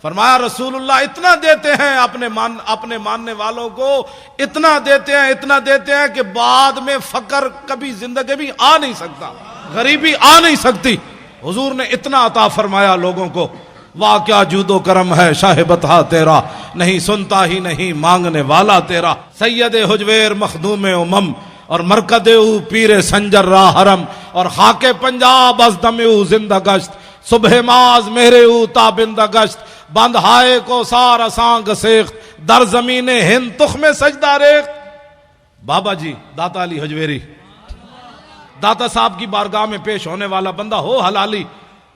فرمایا رسول اللہ اتنا دیتے ہیں اپنے ماننے والوں کو، اتنا دیتے ہیں کہ بعد میں فقر کبھی زندگی بھی آ نہیں سکتا، غریبی آ نہیں سکتی. حضور نے اتنا عطا فرمایا لوگوں کو. واہ کیا جود و کرم ہے شاہ بطحا تیرا، نہیں سنتا ہی نہیں مانگنے والا تیرا. سید حجویر مخدوم امم اور مرکد او پیر سنجر راہ حرم اور خاک پنجاب از دم او زندہ گشت. صبح ماز میرے او تابندہ گشت، بند ہائے کو سار اساں گسیخت، در زمین ہند تخم سجدہ ریخت. بابا جی داتا علی حجویری، داتا صاحب کی بارگاہ میں پیش ہونے والا بندہ ہو حلالی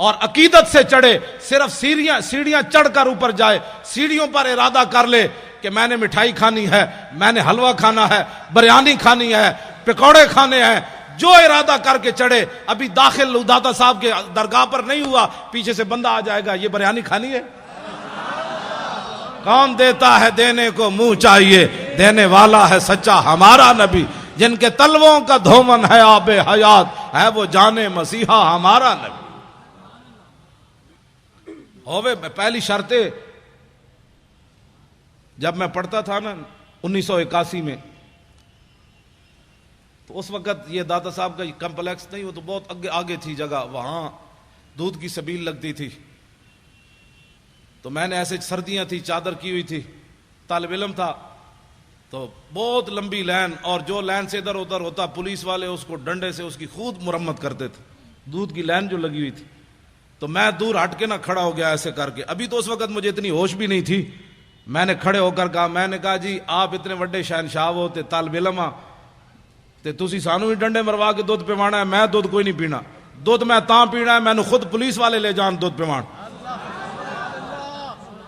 اور عقیدت سے چڑھے، صرف سیڑھیاں چڑھ کر اوپر جائے، سیڑھیوں پر ارادہ کر لے کہ میں نے مٹھائی کھانی ہے، میں نے حلوہ کھانا ہے، بریانی کھانی ہے، پکوڑے کھانے ہیں، جو ارادہ کر کے چڑھے. ابھی داخل داتا صاحب کے درگاہ پر نہیں ہوا، پیچھے سے بندہ آ جائے گا یہ بریانی کھانی ہے. کون دیتا ہے دینے کو منہ چاہیے، دینے والا ہے سچا ہمارا نبی. جن کے تلووں کا دھومن ہے آب حیات، ہے وہ جانے مسیحا ہمارا نبی. ہوئے پہلی شرط جب میں پڑھتا تھا نا 1981 میں، تو اس وقت یہ داتا صاحب کا کمپلیکس نہیں، وہ تو بہت آگے تھی جگہ، وہاں دودھ کی سبیل لگتی تھی. تو میں نے ایسے سردیاں تھی، چادر کی ہوئی تھی، طالب علم تھا، تو بہت لمبی لائن، اور جو لائن سے ادھر ادھر ہوتا پولیس والے اس کو ڈنڈے سے اس کی خود مرمت کرتے تھے. دودھ کی لائن جو لگی ہوئی تھی، تو میں دور ہٹ کے نہ کھڑا ہو گیا ایسے کر کے. ابھی تو اس وقت مجھے اتنی ہوش بھی نہیں تھی. میں نے کھڑے ہو کر کہا، میں نے کہا جی آپ اتنے بڑے شہنشاہ ہوتے طالب علم تے تسی سانو ہی ڈنڈے مروا کے دودھ پیوانا ہے. میں دودھ کوئی نہیں پینا، دودھ میں تاں پینا ہے میں نے خود پولیس والے لے جان دودھ پیوان.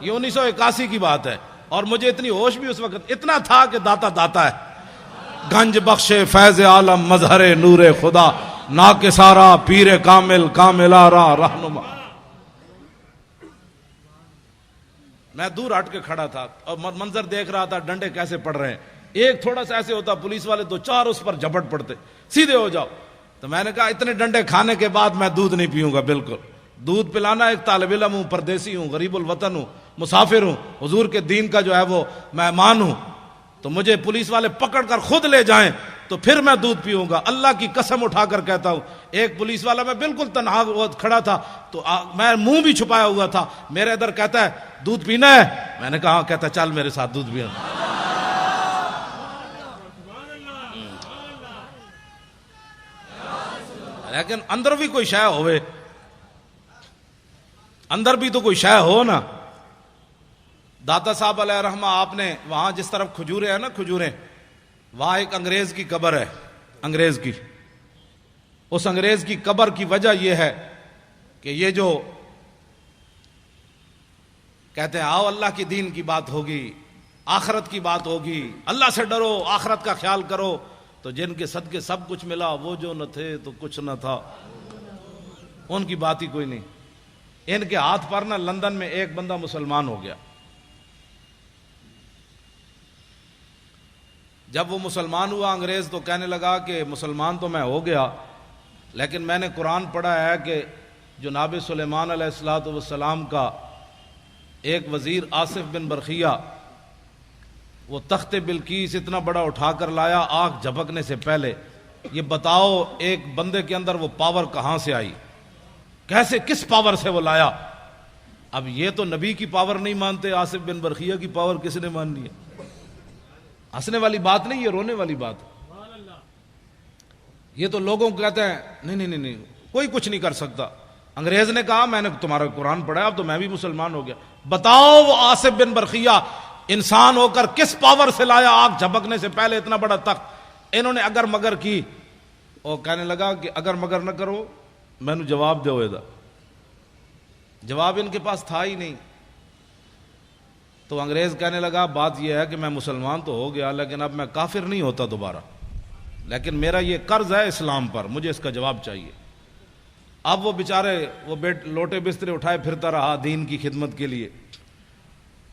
یہ 1981 کی بات ہے، اور مجھے اتنی ہوش بھی اس وقت اتنا تھا کہ داتا ہے. گنج بخش فیض عالم مظہر نور خدا، نا کے سارا پیر کامل کاملارا رہنما. میں دور ہٹ کے کھڑا تھا اور منظر دیکھ رہا تھا ڈنڈے کیسے پڑ رہے ہیں. ایک تھوڑا سا ایسے ہوتا پولیس والے دو چار اس پر جھپٹ پڑتے، سیدھے ہو جاؤ. تو میں نے کہا اتنے ڈنڈے کھانے کے بعد میں دودھ نہیں پیوں گا. بالکل دودھ پلانا، ایک طالب علم ہوں، پردیسی ہوں، غریب الوطن ہوں، مسافر ہوں، حضور کے دین کا جو ہے وہ مہمان ہوں. تو مجھے پولیس والے پکڑ کر خود لے جائیں تو پھر میں دودھ پیوں گا. اللہ کی قسم اٹھا کر کہتا ہوں، ایک پولیس والا، میں بالکل تنہا کھڑا تھا تو میں منہ بھی چھپایا ہوا تھا، میرے ادھر کہتا ہے دودھ پینا ہے. میں نے کہا ہاں. کہتا چل میرے ساتھ دودھ پینا. لیکن اندر بھی کوئی شے ہوئے، اندر بھی تو کوئی شے ہو نا. داتا صاحب علیہ رحمہ آپ نے وہاں جس طرف کھجورے ہیں نا، کھجوریں، وہاں ایک انگریز کی قبر ہے، انگریز کی. اس انگریز کی قبر کی وجہ یہ ہے کہ یہ جو کہتے ہیں آؤ اللہ کی دین کی بات ہوگی، آخرت کی بات ہوگی، اللہ سے ڈرو، آخرت کا خیال کرو، تو جن کے صدقے سب کچھ ملا، وہ جو نہ تھے تو کچھ نہ تھا، ان کی بات ہی کوئی نہیں. ان کے ہاتھ پر نا لندن میں ایک بندہ مسلمان ہو گیا. جب وہ مسلمان ہوا انگریز تو کہنے لگا کہ مسلمان تو میں ہو گیا، لیکن میں نے قرآن پڑھا ہے کہ جناب سلیمان علیہ السلام کا ایک وزیر آصف بن برخیہ وہ تخت بلقیس اتنا بڑا اٹھا کر لایا آنکھ جھپکنے سے پہلے. یہ بتاؤ ایک بندے کے اندر وہ پاور کہاں سے آئی، کیسے، کس پاور سے وہ لایا؟ اب یہ تو نبی کی پاور نہیں مانتے، آصف بن برخیہ کی پاور کس نے ماننی ہے؟ ہنسنے والی بات نہیں، یہ رونے والی بات. یہ تو لوگوں کو کہتے ہیں نہیں کوئی کچھ نہیں کر سکتا. انگریز نے کہا میں نے تمہارا قرآن پڑھا اب تو میں بھی مسلمان ہو گیا. بتاؤ وہ آصف بن برخیہ انسان ہو کر کس پاور سے لایا آنکھ جھپکنے سے پہلے اتنا بڑا تخت؟ انہوں نے اگر مگر کی، اور کہنے لگا کہ اگر مگر نہ کرو میں نے جواب دے ہوئے دا. جواب ان کے پاس تھا ہی نہیں. تو انگریز کہنے لگا بات یہ ہے کہ میں مسلمان تو ہو گیا لیکن اب میں کافر نہیں ہوتا دوبارہ، لیکن میرا یہ قرض ہے اسلام پر، مجھے اس کا جواب چاہیے. اب وہ بیچارے وہ لوٹے بسترے اٹھائے پھرتا رہا دین کی خدمت کے لیے.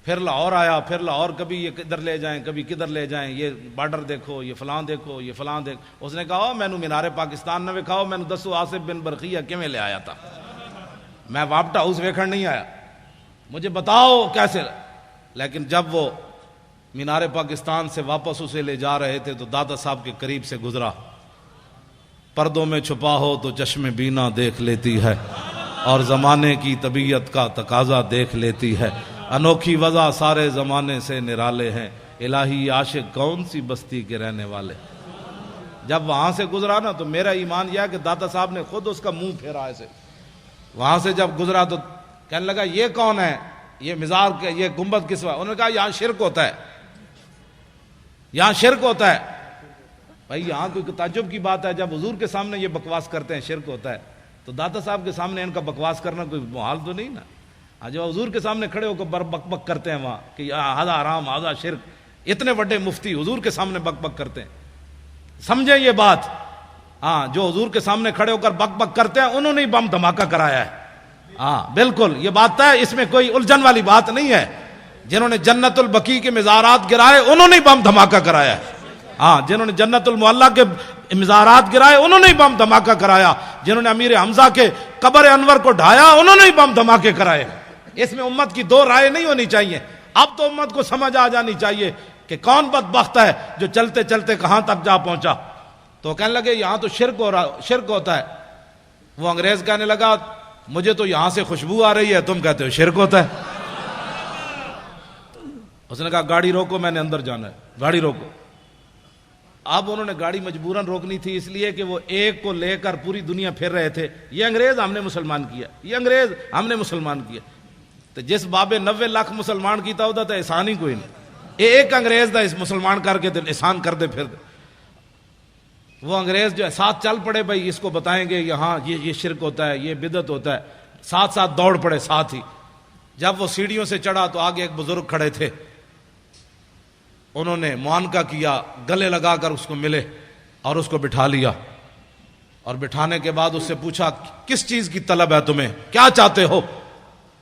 پھر لاہور آیا، پھر لاہور کبھی یہ کدھر لے جائیں کبھی کدھر لے جائیں، یہ بارڈر دیکھو، یہ فلاں دیکھو، یہ فلاں دیکھو۔ اس نے کہا مینو مینار پاکستان نہ وکھاؤ، مینو دسو آصف بن برقیہ کیویں لے آیا تھا، میں واپٹ ہاؤس ویکھن نہیں آیا، مجھے بتاؤ کیسے۔ لیکن جب وہ مینار پاکستان سے واپس اسے لے جا رہے تھے تو دادا صاحب کے قریب سے گزرا۔ پردوں میں چھپا ہو تو چشم بینا دیکھ لیتی ہے، اور زمانے کی طبیعت کا تقاضا دیکھ لیتی ہے، انوکھی وضع سارے زمانے سے نرالے ہیں، الہی عاشق کون سی بستی کے رہنے والے۔ جب وہاں سے گزرا نا تو میرا ایمان یہ ہے کہ دادا صاحب نے خود اس کا منہ پھیرا ایسے، وہاں سے جب گزرا تو کہنے لگا یہ کون ہے، یہ مزار کے یہ گنبد کس وقت؟ انہوں نے کہا یہاں شرک ہوتا ہے، یہاں شرک ہوتا ہے۔ بھائی یہاں کوئی تعجب کی بات ہے، جب حضور کے سامنے یہ بکواس کرتے ہیں شرک ہوتا ہے، تو دادا صاحب کے سامنے ان کا بکواس کرنا کوئی محال تو نہیں نا۔ جب حضور کے سامنے کھڑے ہو کر بک بک کرتے ہیں وہاں کہ ہذا حرام ہذا شرک، اتنے بڑے مفتی حضور کے سامنے بک بک کرتے ہیں، سمجھیں یہ بات۔ ہاں جو حضور کے سامنے کھڑے ہو کر بک بک کرتے ہیں انہوں نے ہی بم دھماکہ کرایا ہے، ہاں بالکل یہ بات ہے، اس میں کوئی الجھن والی بات نہیں ہے۔ جنہوں نے جنت البقیع کے مزارات گرائے انہوں نے ہی بم دھماکہ کرایا ہے، ہاں جنہوں نے جنت المعلیٰ کے مزارات گرائے انہوں نے ہی بم دھماکہ کرایا، جنہوں نے امیر حمزہ کے قبر انور کو ڈھایا انہوں نے ہی بم دھماکے کرائے۔ اس میں امت کی دو رائے نہیں ہونی چاہیے۔ اب تو امت کو سمجھ آ جانی چاہیے کہ کون بدبخت ہے جو چلتے چلتے کہاں تک جا پہنچا۔ تو کہنے لگے یہاں تو شرک ہوتا ہے۔ وہ انگریز کہنے لگا مجھے تو یہاں سے خوشبو آ رہی ہے، تم کہتے ہو شرک ہوتا ہے۔ اس نے کہا گاڑی روکو، میں نے اندر جانا ہے، گاڑی روکو۔ اب انہوں نے گاڑی مجبوراً روکنی تھی، اس لیے کہ وہ ایک کو لے کر پوری دنیا پھر رہے تھے، یہ انگریز ہم نے مسلمان کیا، یہ انگریز ہم نے مسلمان کیا۔ تو جس بابے 90 لاکھ مسلمان کیتا ہوتا تو احسان ہی کوئی نہیں، ایک انگریز دا اس مسلمان کر کے احسان کر دے پھر دے۔ وہ انگریز جو ہے ساتھ چل پڑے، بھائی اس کو بتائیں گے یہاں یہ شرک ہوتا ہے، یہ بدعت ہوتا ہے، ساتھ ساتھ دوڑ پڑے ساتھ ہی۔ جب وہ سیڑھیوں سے چڑھا تو آگے ایک بزرگ کھڑے تھے، انہوں نے معانقہ کیا، گلے لگا کر اس کو ملے اور اس کو بٹھا لیا، اور بٹھانے کے بعد اس سے پوچھا کس چیز کی طلب ہے تمہیں، کیا چاہتے ہو؟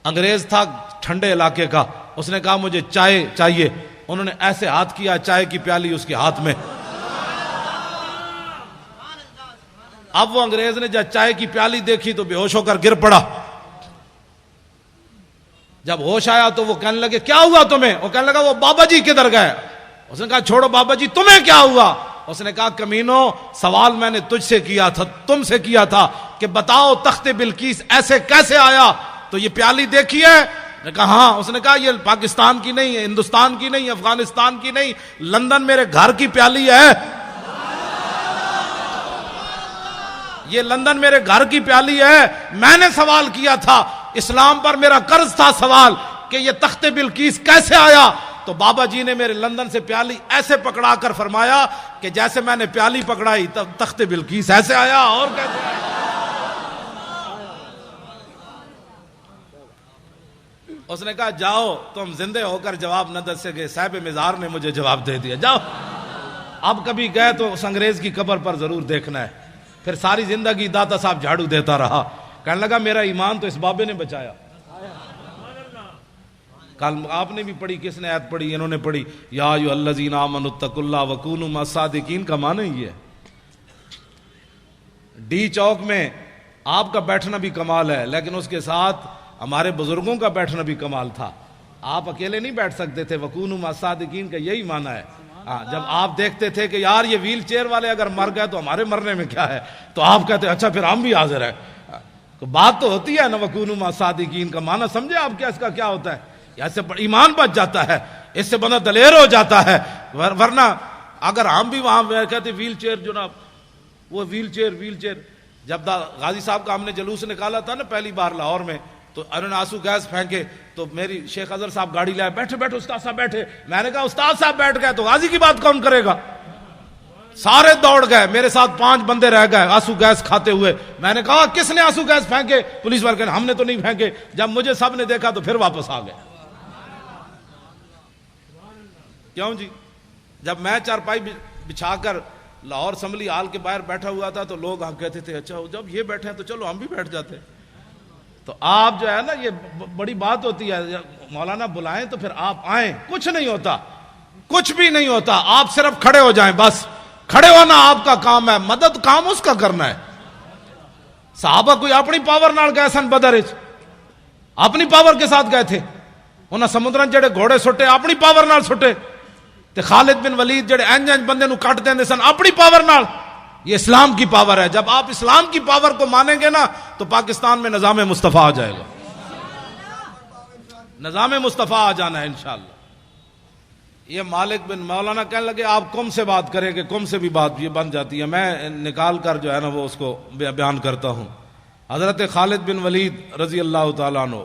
انگریز تھا ٹھنڈے علاقے کا، اس نے کہا مجھے چائے چاہیے۔ انہوں نے ایسے ہاتھ کیا، چائے کی پیالی اس کے ہاتھ میں۔ اب وہ انگریز نے جب چائے کی پیالی دیکھی تو بے ہوش ہو کر گر پڑا۔ جب ہوش آیا تو وہ کہنے لگے کیا ہوا تمہیں؟ وہ کہنے لگا وہ بابا جی کدھر گئے؟ اس نے کہا چھوڑو بابا جی، تمہیں کیا ہوا؟ اس نے کہا کمینو، سوال میں نے تجھ سے کیا تھا، تم سے کیا تھا کہ بتاؤ تخت بلقیس ایسے کیسے آیا؟ تو یہ پیالی دیکھی ہے؟ نے کہا ہاں۔ اس نے کہا یہ پاکستان کی نہیں ہے، ہندوستان کی نہیں، افغانستان کی نہیں، لندن میرے گھر کی پیالی ہے، یہ لندن میرے گھر کی پیالی ہے۔ میں نے سوال کیا تھا، اسلام پر میرا قرض تھا سوال کہ یہ تخت بلقیس کیسے آیا؟ تو بابا جی نے میرے لندن سے پیالی ایسے پکڑا کر فرمایا کہ جیسے میں نے پیالی پکڑائی تخت بلقیس ایسے آیا، اور کیسے آیا؟ اس نے کہا جاؤ، تم زندے ہو کر جواب نہ دے سکے، صاحب مزار نے مجھے جواب دے دیا، جاؤ۔ اب کبھی گئے تو اس انگریز کی قبر پر ضرور دیکھنا ہے۔ پھر ساری زندگی داتا صاحب جھاڑو دیتا رہا، کہنے لگا میرا ایمان تو اس بابے نے بچایا۔ کل آپ نے بھی پڑھی، کس نے آیت پڑھی؟ انہوں نے پڑھی یا ایھا الذین آمنوا اتقوا اللہ وکونوا مع الصادقین، کا معنی یہ ہے۔ ڈی چوک میں آپ کا بیٹھنا بھی کمال ہے، لیکن اس کے ساتھ ہمارے بزرگوں کا بیٹھنا بھی کمال تھا۔ آپ اکیلے نہیں بیٹھ سکتے تھے، وکونوا مع الصادقین کا یہی معنی ہے۔ جب آپ دیکھتے تھے کہ یار یہ ویل چیئر والے اگر مر گئے تو ہمارے مرنے میں کیا ہے، تو آپ کہتے اچھا پھر ہم بھی حاضر ہیں۔ تو بات تو ہوتی ہے نا، وکونوا مع الصادقین کا معنی سمجھے آپ کیا اس کا کیا ہوتا ہے؟ اس سے ایمان بچ جاتا ہے، اس سے بندہ دلیر ہو جاتا ہے۔ ورنہ اگر ہم بھی وہاں کہتے ویل چیئر جناب، وہ ویل چیئر جب غازی صاحب کا ہم نے جلوس نکالا تھا نا پہلی بار لاہور میں، تو انہوں نے آنسو گیس پھینکے، تو میری شیخ اظہر صاحب گاڑی لائے، بیٹھے بیٹھے استاد صاحب بیٹھے۔ میں نے کہا استاد صاحب بیٹھ گئے تو غازی کی بات کون کرے گا؟ سارے دوڑ گئے، میرے ساتھ 5 بندے رہ گئے آنسو گیس کھاتے ہوئے۔ میں نے کہا کس نے آنسو گیس پھینکے؟ پولیس والے کہنے ہم نے تو نہیں پھینکے۔ جب مجھے سب نے دیکھا تو پھر واپس آ گئے۔ کیوں جی؟ جب میں چارپائی بچھا کر لاہور اسمبلی ہال کے باہر بیٹھا ہوا تھا تو لوگ ہم کہتے تھے اچھا جب یہ بیٹھے ہیں تو چلو ہم بھی بیٹھ جاتے۔ تو آپ جو ہے نا یہ بڑی بات ہوتی ہے، مولانا بلائیں تو پھر آپ آئیں، کچھ نہیں ہوتا، کچھ بھی نہیں ہوتا، آپ صرف کھڑے ہو جائیں، بس کھڑے ہونا آپ کا کام ہے، مدد کام اس کا کرنا ہے۔ صحابہ کوئی اپنی پاور نال گئے سن بدر وچ، اپنی پاور کے ساتھ گئے تھے، انہاں سمندران جڑے گھوڑے سٹے اپنی پاور نال سٹے، تے خالد بن ولید جڑے انج بندے نو کٹ دیندے سن اپنی پاور نال۔ یہ اسلام کی پاور ہے، جب آپ اسلام کی پاور کو مانیں گے نا تو پاکستان میں نظام مصطفیٰ آ جائے گا، نظام مصطفیٰ آ جانا ہے انشاءاللہ۔ یہ مالک بن مولانا کہنے لگے آپ کم سے بات کریں کہ کم سے بھی بات یہ بن جاتی ہے، میں نکال کر جو ہے نا وہ اس کو بیان کرتا ہوں۔ حضرت خالد بن ولید رضی اللہ تعالیٰ عنہ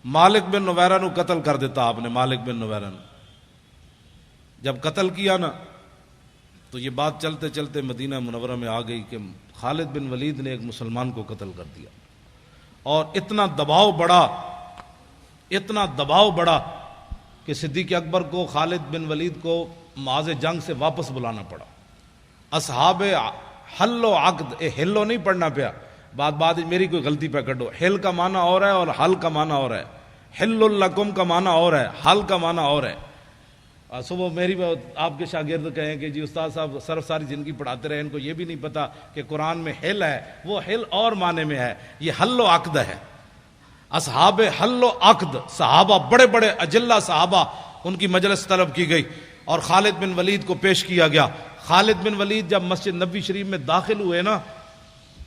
مالک بن نویرہ نو قتل کر دیتا آپ نے، مالک بن نویرہ نو جب قتل کیا نا تو یہ بات چلتے چلتے مدینہ منورہ میں آ گئی کہ خالد بن ولید نے ایک مسلمان کو قتل کر دیا، اور اتنا دباؤ بڑا کہ صدیق اکبر کو خالد بن ولید کو معاذ جنگ سے واپس بلانا پڑا۔ اصحاب حل و عقد، ہلو نہیں پڑھنا پیا، بات میری کوئی غلطی پہ کڈو، ہل کا معنی اور ہے اور حل کا معنی اور ہے، حل لکم کا معنی اور ہے، حل کا معنی اور ہے۔ صبح میری آپ کے شاگرد کہیں کہ جی استاد صاحب صرف ساری زندگی پڑھاتے رہے، ان کو یہ بھی نہیں پتا کہ قرآن میں حل ہے، وہ حل اور معنی میں ہے، یہ حل و عقد ہے۔ اصحاب حل و عقد صحابہ، بڑے بڑے اجلہ صحابہ، ان کی مجلس طلب کی گئی اور خالد بن ولید کو پیش کیا گیا۔ خالد بن ولید جب مسجد نبوی شریف میں داخل ہوئے نا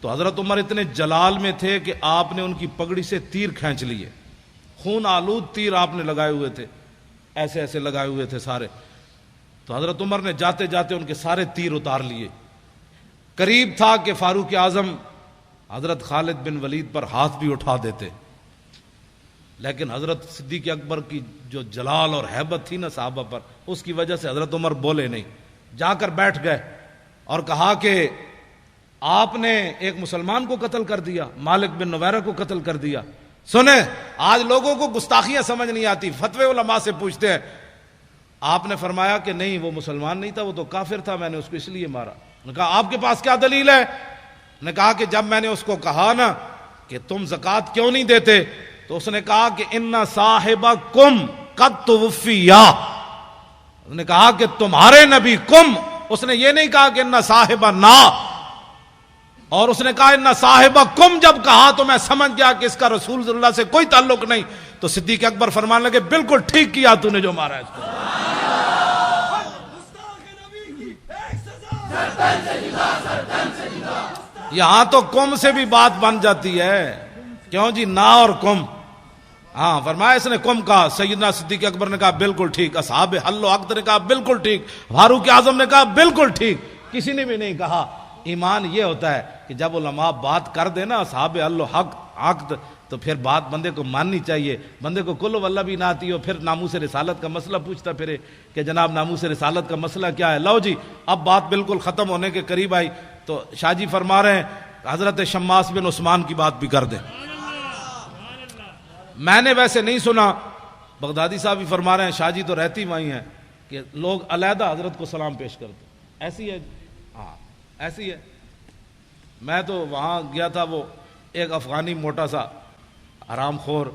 تو حضرت عمر اتنے جلال میں تھے کہ آپ نے ان کی پگڑی سے تیر کھینچ لیے، خون آلود تیر آپ نے لگائے ہوئے تھے، ایسے ایسے لگائے ہوئے تھے سارے، تو حضرت عمر نے جاتے جاتے ان کے سارے تیر اتار لیے۔ قریب تھا کہ فاروق اعظم حضرت خالد بن ولید پر ہاتھ بھی اٹھا دیتے، لیکن حضرت صدیق اکبر کی جو جلال اور ہیبت تھی نا صحابہ پر، اس کی وجہ سے حضرت عمر بولے نہیں، جا کر بیٹھ گئے اور کہا کہ آپ نے ایک مسلمان کو قتل کر دیا، مالک بن نویرہ کو قتل کر دیا۔ سنیں، آج لوگوں کو گستاخیاں سمجھ نہیں آتی، فتوے علماء سے پوچھتے ہیں۔ آپ نے فرمایا کہ نہیں، وہ مسلمان نہیں تھا، وہ تو کافر تھا، میں نے اس کو اس لیے مارا۔ نے کہا آپ کے پاس کیا دلیل ہے؟ نے کہا کہ جب میں نے اس کو کہا نا کہ تم زکوٰۃ کیوں نہیں دیتے تو اس نے کہا کہ ان صاحبکم قد توفیا، اس نے کہا کہ تمہارے نبی کم، اس نے یہ نہیں کہا کہ ان صاحبنا، اور اس نے کہا ان صاحبکم جب کہا تو میں سمجھ گیا کہ اس کا رسول صلی اللہ سے کوئی تعلق نہیں۔ تو صدیق اکبر فرمانے لگے بالکل ٹھیک کیا تو نے جو مارا ہے اس کو۔ یہاں تو کم سے بھی بات بن جاتی ہے، کیوں جی نا اور کم، ہاں فرمایا اس نے کم کہا، سیدنا صدیق اکبر نے کہا بالکل ٹھیک، اصحاب حل و عقد نے کہا بالکل ٹھیک، فاروق اعظم نے کہا بالکل ٹھیک، کسی نے بھی نہیں کہا۔ ایمان یہ ہوتا ہے کہ جب علماء بات کر دے نا اصحاب حل و عقد تو پھر بات بندے کو ماننی چاہیے۔ بندے کو کل واللہ بھی نہ آتی ہو، پھر ناموس رسالت کا مسئلہ پوچھتا پھرے کہ جناب ناموس رسالت کا مسئلہ کیا ہے۔ لو جی اب بات بالکل ختم ہونے کے قریب آئی تو شاہ جی فرما رہے ہیں حضرت شماس بن عثمان کی بات بھی کر دیں۔ میں نے ویسے نہیں سنا، بغدادی صاحب بھی فرما رہے ہیں، شاہ جی تو رہتی وہیں ہیں، کہ لوگ علیحدہ حضرت کو سلام پیش کرتے، ایسی ہے، ہاں ایسی ہے۔ میں تو وہاں گیا تھا، وہ ایک افغانی موٹا سا حرام خور،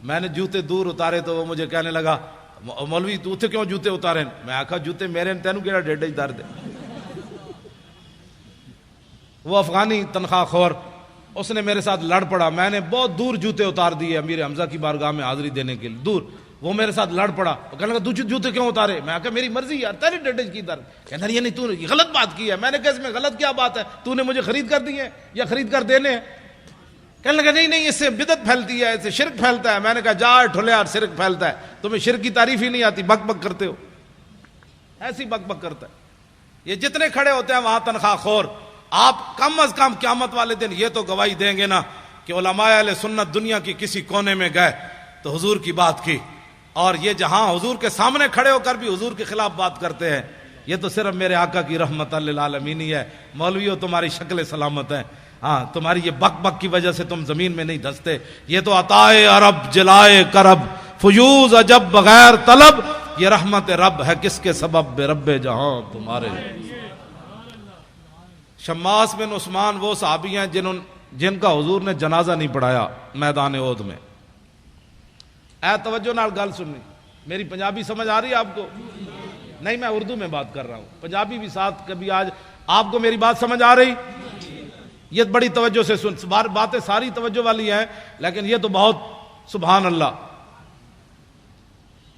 میں نے جوتے دور اتارے تو وہ مجھے کہنے لگا مولوی تو اتنے کیوں جوتے اتارے؟ میں آکھا جوتے میرے تینوں کیڑا ڈیڈا ہی دار دے۔ وہ افغانی تنخواہ خور، اس نے میرے ساتھ لڑ پڑا، میں نے بہت دور جوتے اتار دیے امیر حمزہ کی بارگاہ میں حاضری دینے کے لیے، دور، وہ میرے ساتھ لڑ پڑا، وہ کہنے لگا جوتے کیوں اتارے؟ میں کہا میری مرضی یار، تیری ڈیڈج کی درد، کہنا یہ نہیں تو نے غلط بات کی ہے۔ میں نے کہا اس میں غلط کیا بات ہے، تو نے مجھے خرید کر دی ہے یا خرید کر دینے ہیں؟ کہنے لگا نہیں اس سے بدعت پھیلتی ہے، اس سے شرک پھیلتا ہے۔ میں نے کہا جا ٹھولے یار، شرک پھیلتا ہے، تمہیں شرک کی تعریف ہی نہیں آتی، بک بک کرتے ہو، ایسی بک بک کرتا ہے۔ یہ جتنے کھڑے ہوتے ہیں وہاں تنخواہ خور، آپ کم از کم قیامت والے دن یہ تو گواہی دیں گے نا کہ علماء اہل سنت دنیا کی کسی کونے میں گئے تو حضور کی بات کی، اور یہ جہاں حضور کے سامنے کھڑے ہو کر بھی حضور کے خلاف بات کرتے ہیں، یہ تو صرف میرے آقا کی رحمت للعالمین ہی ہے۔ مولویوں تمہاری شکل سلامت ہے، ہاں تمہاری یہ بک بک کی وجہ سے تم زمین میں نہیں دھستے۔ یہ تو عطائے عرب جلائے کرب فیوز عجب بغیر طلب، یہ رحمت رب ہے کس کے سبب بے رب جہاں تمہارے۔ شماس بن عثمان وہ صحابی ہیں جن کا حضور نے جنازہ نہیں پڑھایا میدان احد میں. اے توجہ نال گل سننی. میری پنجابی سمجھ آ رہی ہے آپ کو؟ نہیں، میں اردو میں بات کر رہا ہوں، پنجابی بھی ساتھ کبھی. آج آپ کو میری بات سمجھ آ رہی؟ یہ بڑی توجہ سے سن. باتیں ساری توجہ والی ہیں، لیکن یہ تو بہت سبحان اللہ.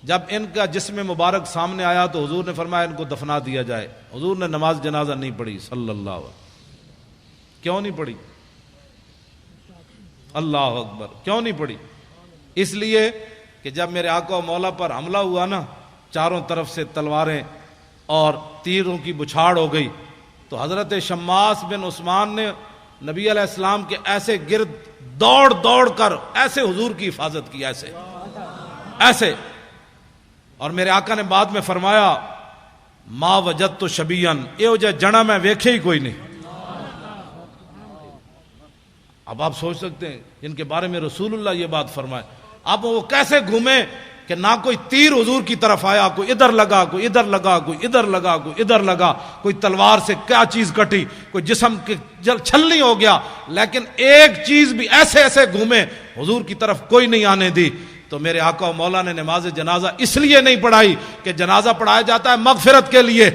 جب ان کا جسم مبارک سامنے آیا تو حضور نے فرمایا ان کو دفنا دیا جائے. حضور نے نماز جنازہ نہیں پڑھی صلی اللہ علیہ وسلم. کیوں نہیں پڑھی؟ اللہ اکبر. کیوں نہیں پڑھی؟ اس لیے کہ جب میرے آقا و مولا پر حملہ ہوا نا، چاروں طرف سے تلواریں اور تیروں کی بچھاڑ ہو گئی، تو حضرت شماس بن عثمان نے نبی علیہ السلام کے ایسے گرد دوڑ دوڑ کر ایسے حضور کی حفاظت کی، ایسے. اور میرے آقا نے بعد میں فرمایا ما وجدت شبیان، یہ جہ جنا میں ویکھے ہی کوئی نہیں. اب آپ سوچ سکتے ہیں جن کے بارے میں رسول اللہ یہ بات فرمائے، اب وہ کیسے گھومے کہ نہ کوئی تیر حضور کی طرف آیا، کوئی ادھر لگا، کوئی ادھر لگا، کوئی ادھر لگا، کوئی ادھر لگا، کوئی تلوار سے کیا چیز کٹی، کوئی جسم کے چھلنی ہو گیا، لیکن ایک چیز بھی ایسے گھومے حضور کی طرف کوئی نہیں آنے دی. تو میرے آقا و مولا نے نماز جنازہ اس لیے نہیں پڑھائی کہ جنازہ پڑھایا جاتا ہے مغفرت کے لیے،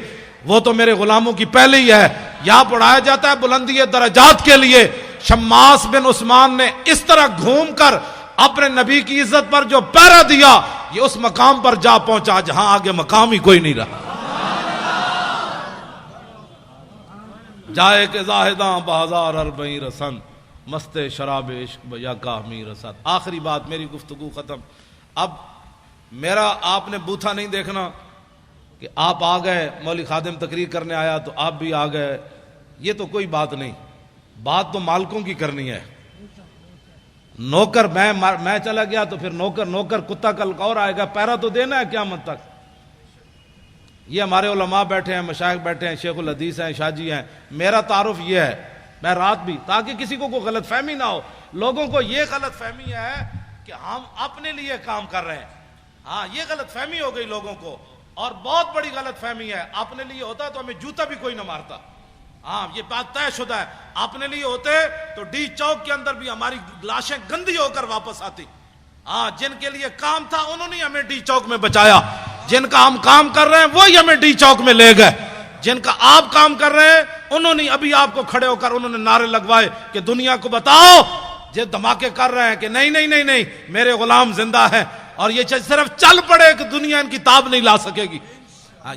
وہ تو میرے غلاموں کی پہلے ہی ہے. یہاں پڑھایا جاتا ہے بلندی درجات کے لیے. شماس بن عثمان نے اس طرح گھوم کر اپنے نبی کی عزت پر جو پہرا دیا، یہ اس مقام پر جا پہنچا جہاں آگے مقام ہی کوئی نہیں رہا. جائے کہ زاہداں بازار اربعین رسن، مست شراب عشق یا کامی رسد. آخری بات، میری گفتگو ختم. اب میرا آپ نے بوتھا نہیں دیکھنا کہ آپ آ گئے، مولوی خادم تقریر کرنے آیا تو آپ بھی آ گئے، یہ تو کوئی بات نہیں. بات تو مالکوں کی کرنی ہے. نوکر میں چلا گیا تو پھر نوکر کتا کل اور آئے گا، پیرا تو دینا ہے قیامت تک. یہ ہمارے علماء بیٹھے ہیں، مشائخ بیٹھے ہیں، شیخ الحدیث ہیں، شاہ جی ہیں. میرا تعارف یہ ہے، میں رات بھی، تاکہ کسی کو کوئی غلط فہمی نہ ہو. لوگوں کو یہ غلط فہمی ہے کہ ہم اپنے لیے کام کر رہے ہیں. ہاں، یہ غلط فہمی ہو گئی لوگوں کو، اور بہت بڑی غلط فہمی ہے. اپنے لیے ہوتا تو ہمیں جوتا بھی کوئی نہ مارتا. ہاں، یہ بات طے شدہ ہے. اپنے لیے ہوتے تو ڈی چوک کے اندر بھی ہماری لاشیں گندی ہو کر واپس آتی. ہاں، جن کے لیے کام تھا انہوں نے ہمیں ڈی چوک میں بچایا. جن کا ہم کام کر رہے ہیں وہی ہمیں ڈی چوک میں لے گئے. جن کا آپ کام کر رہے ہیں انہوں نے ابھی آپ کو کھڑے ہو کر انہوں نے نعرے لگوائے کہ دنیا کو بتاؤ، یہ دھماکے کر رہے ہیں کہ نہیں میرے غلام زندہ ہے، اور یہ صرف چل پڑے کہ دنیا ان کی تاب نہیں لا سکے گی.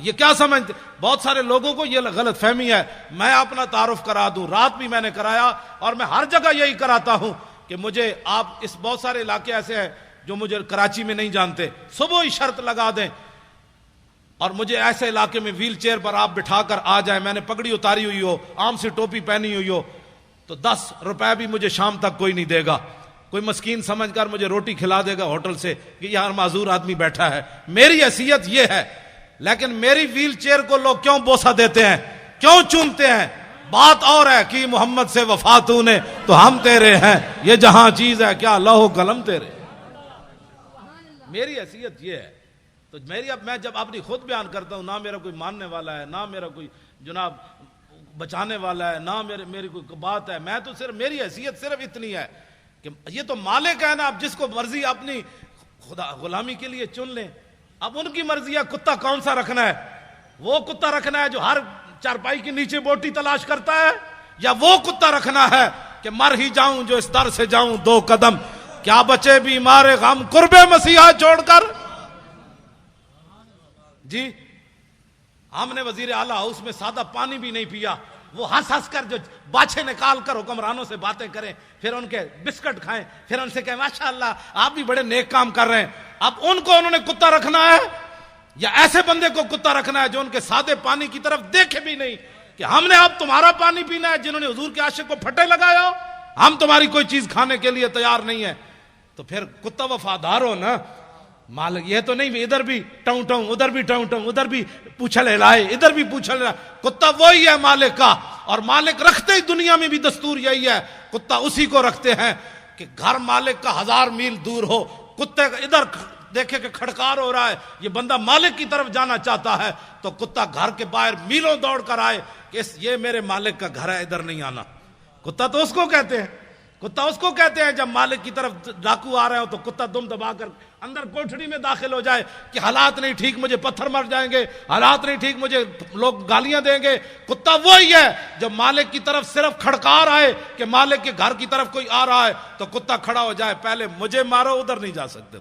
یہ کیا سمجھتے؟ بہت سارے لوگوں کو یہ غلط فہمی ہے. میں اپنا تعارف کرا دوں، رات بھی میں نے کرایا اور میں ہر جگہ یہی کراتا ہوں کہ مجھے آپ اس بہت سارے علاقے ایسے ہیں جو مجھے کراچی میں نہیں جانتے، صبح ہی شرط لگا دیں اور مجھے ایسے علاقے میں ویل چیئر پر آپ بٹھا کر آ جائیں، میں نے پگڑی اتاری ہوئی ہو، عام سی ٹوپی پہنی ہوئی ہو، تو 10 روپے بھی مجھے شام تک کوئی نہیں دے گا. کوئی مسکین سمجھ کر مجھے روٹی کھلا دے گا ہوٹل سے کہ یہاں معذور آدمی بیٹھا ہے. میری حیثیت یہ ہے. لیکن میری ویل چیئر کو لوگ کیوں بوسہ دیتے ہیں، کیوں چومتے ہیں؟ بات اور ہے کہ محمد سے وفا تو نے تو ہم تیرے ہیں، یہ جہاں چیز ہے کیا لوح قلم تیرے. میری حیثیت یہ ہے. تو میں جب اپنی خود بیان کرتا ہوں، نہ میرا کوئی ماننے والا ہے، نہ میرا کوئی جناب بچانے والا ہے، نہ میری کوئی بات ہے. میں تو صرف میری حیثیت صرف اتنی ہے کہ یہ تو مالک ہے نا. اب جس کو مرضی اپنی خدا غلامی کے لیے چن لیں. اب ان کی مرضی ہے کتا کون سا رکھنا ہے. وہ کتا رکھنا ہے جو ہر چارپائی کے نیچے بوٹی تلاش کرتا ہے، یا وہ کتا رکھنا ہے کہ مر ہی جاؤں جو اس در سے جاؤں 2 قدم، کیا بچے بیمار غم قرب مسیحا چھوڑ کر. جی، ہم نے وزیر اعلیٰ ہاؤس میں سادہ پانی بھی نہیں پیا. وہ ہنس کر جو باچھے نکال کر حکمرانوں سے باتیں کریں، پھر ان کے بسکٹ کھائیں، پھر ان سے کہیں ماشاءاللہ آپ بھی بڑے نیک کام کر رہے ہیں. اب ان کو انہوں نے کتا رکھنا ہے یا ایسے بندے کو کتا رکھنا ہے جو ان کے سادے پانی کی طرف دیکھے بھی نہیں کہ ہم نے اب تمہارا پانی پینا ہے، جنہوں نے حضور کے عاشق کو پھٹے لگایا ہو، ہم تمہاری کوئی چیز کھانے کے لیے تیار نہیں ہے. تو پھر کتا وفادار ہو نا. مالک یہ تو نہیں ادھر بھی ٹاؤں ٹاؤں، ادھر بھی ٹاؤں ٹاؤں، ادھر بھی پوچھل ہلائے، ادھر بھی پوچھل ہلائے. کتا وہی ہے مالک کا. اور مالک رکھتے ہی دنیا میں بھی دستور یہی ہے، کتا اسی کو رکھتے ہیں کہ گھر مالک کا 1000 میل دور ہو، کتے ادھر دیکھے کہ کھڑکار ہو رہا ہے، یہ بندہ مالک کی طرف جانا چاہتا ہے، تو کتا گھر کے باہر میلوں دوڑ کر آئے کہ یہ میرے مالک کا گھر ہے، ادھر نہیں آنا. کتا تو اس کو کہتے ہیں. کتا اس کو کہتے ہیں جب مالک کی طرف ڈاکو آ رہے ہو تو کتا دم دبا کر اندر کوٹھڑی میں داخل ہو جائے کہ حالات نہیں ٹھیک، مجھے پتھر مر جائیں گے، حالات نہیں ٹھیک، مجھے لوگ گالیاں دیں گے۔ کتا وہی ہے جب مالک کی طرف صرف کھڑکار آئے کہ مالک کے گھر کی طرف کوئی آ رہا ہے تو کتا کھڑا ہو جائے، پہلے مجھے مارو، ادھر نہیں جا سکتے۔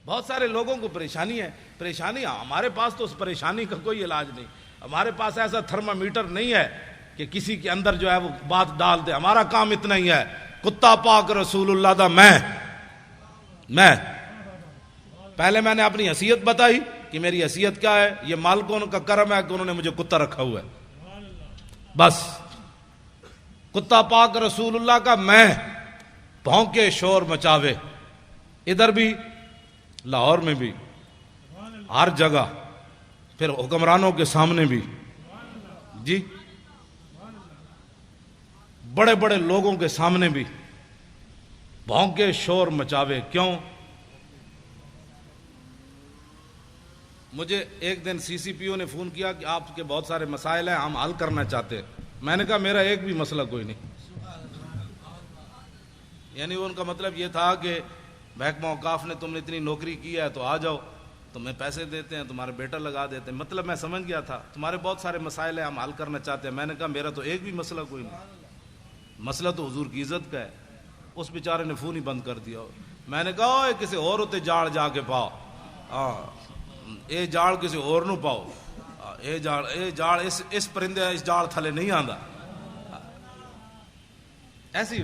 بہت سارے لوگوں کو پریشانی ہے، پریشانی ہمارے پاس تو اس پریشانی کا کوئی علاج نہیں، ہمارے پاس ایسا تھرمامیٹر نہیں ہے کہ کسی کے اندر جو ہے وہ بات ڈال دے، ہمارا کام اتنا ہی ہے، کتا پاک رسول اللہ دا میں پہلے میں نے اپنی حیثیت بتائی کہ میری حیثیت کیا ہے، یہ مالکوں کا کرم ہے کہ انہوں نے مجھے کتا رکھا ہوا ہے، بس کتا پاک رسول اللہ کا میں، بھونکے شور مچاوے، ادھر بھی لاہور میں بھی ہر جگہ، پھر حکمرانوں کے سامنے بھی، جی بڑے بڑے لوگوں کے سامنے بھی بھونکے شور مچاوے۔ کیوں؟ مجھے ایک دن سی سی پی او نے فون کیا کہ آپ کے بہت سارے مسائل ہیں، ہم حل کرنا چاہتے ہیں۔ میں نے کہا میرا ایک بھی مسئلہ کوئی نہیں، یعنی ان کا مطلب یہ تھا کہ محکمہ اوقاف نے تم نے اتنی نوکری کی ہے تو آ جاؤ، تمہیں پیسے دیتے ہیں، تمہارے بیٹا لگا دیتے ہیں۔ مطلب میں سمجھ گیا تھا تمہارے بہت سارے مسائل ہیں، ہم حل کرنا چاہتے ہیں۔ میں نے کہا میرا تو ایک بھی مسئلہ کوئی نہیں، مسئلہ تو حضور کی عزت کا ہے۔ اس بیچارے نے فون ہی بند کر دیا۔ میں نے کہا اے کسی اور ہوتے جاڑ جا کے پاؤ، اے جاڑ کسی اور نو پاؤ، اے جاڑ اس پرندے اس جاڑ تھلے نہیں آندا۔ ایسی ہی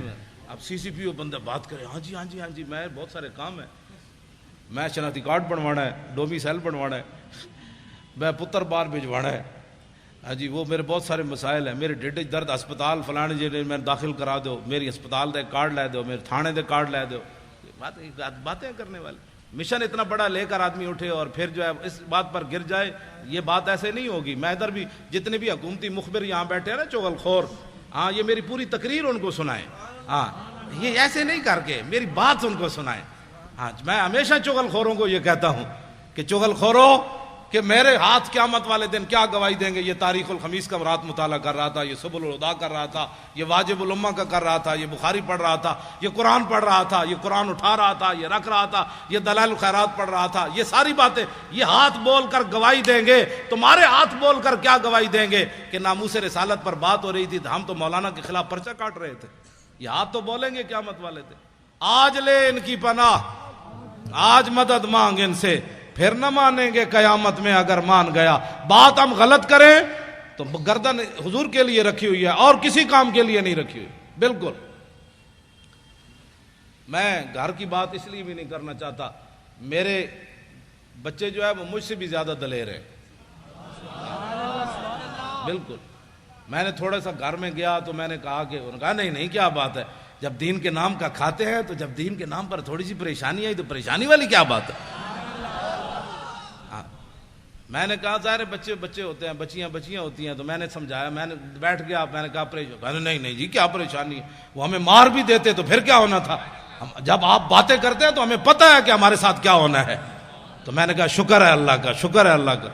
اب سی سی پی او بندہ بات کرے، ہاں جی میں بہت سارے کام ہیں، میں شناختی کارڈ بنوانا ہے، ڈومیسائل بنوانا ہے، میں پتر بار بھجوانا ہے، ہاں جی وہ میرے بہت سارے مسائل ہیں، میرے ڈیڈے درد ہسپتال فلانے جی میں داخل کرا دو، میری ہسپتال دے کارڈ لے دو، میرے تھانے دے کارڈ لے دو۔ باتیں کرنے والے مشن اتنا بڑا لے کر آدمی اٹھے اور پھر جو ہے اس بات پر گر جائے، یہ بات ایسے نہیں ہوگی۔ میں ادھر بھی جتنے بھی حکومتی مخبر یہاں بیٹھے ہیں نا چغل خور، ہاں یہ میری پوری تقریر ان کو سنائیں، ہاں یہ ایسے نہیں کر کے میری بات ان کو سنائیں۔ ہاں میں ہمیشہ چغل خوروں کو یہ کہتا ہوں کہ چغل خوروں کہ میرے ہاتھ قیامت والے دن کیا گواہی دیں گے۔ یہ تاریخ الخمیس کا رات مطالعہ کر رہا تھا، یہ سبل الہدا کر رہا تھا، یہ واجب الامہ کا کر رہا تھا، یہ بخاری پڑھ رہا تھا، یہ قرآن پڑھ رہا تھا، یہ قرآن اٹھا رہا تھا، یہ رکھ رہا تھا، یہ دلائل الخیرات پڑھ رہا تھا، یہ ساری باتیں یہ ہاتھ بول کر گواہی دیں گے۔ تمہارے ہاتھ بول کر کیا گواہی دیں گے کہ ناموس رسالت پر بات ہو رہی تھی، ہم تو مولانا کے خلاف پرچہ کاٹ رہے تھے۔ یہ ہاتھ تو بولیں گے قیامت والے تھے، آج لے ان کی پناہ، آج مدد مانگ ان سے، پھر نہ مانیں گے قیامت میں اگر مان گیا۔ بات ہم غلط کریں تو گردن حضور کے لیے رکھی ہوئی ہے اور کسی کام کے لیے نہیں رکھی ہوئی، بالکل۔ میں گھر کی بات اس لیے بھی نہیں کرنا چاہتا، میرے بچے جو ہے وہ مجھ سے بھی زیادہ دلیر ہیں، بالکل۔ میں نے تھوڑا سا گھر میں گیا تو میں نے کہا کہ انہوں نے کہا نہیں کیا بات ہے، جب دین کے نام کا کھاتے ہیں تو جب دین کے نام پر تھوڑی سی پریشانی آئی تو پریشانی والی کیا بات ہے۔ میں نے کہا ظاہر بچے بچے ہوتے ہیں، بچیاں ہوتی ہیں، تو میں نے سمجھایا، میں نے بیٹھ گیا، میں نے کہا پریشان نہیں جی کیا پریشانی ہے، وہ ہمیں مار بھی دیتے تو پھر کیا ہونا تھا، جب آپ باتیں کرتے ہیں تو ہمیں پتہ ہے کہ ہمارے ساتھ کیا ہونا ہے۔ تو میں نے کہا شکر ہے اللہ کا، شکر ہے اللہ کا،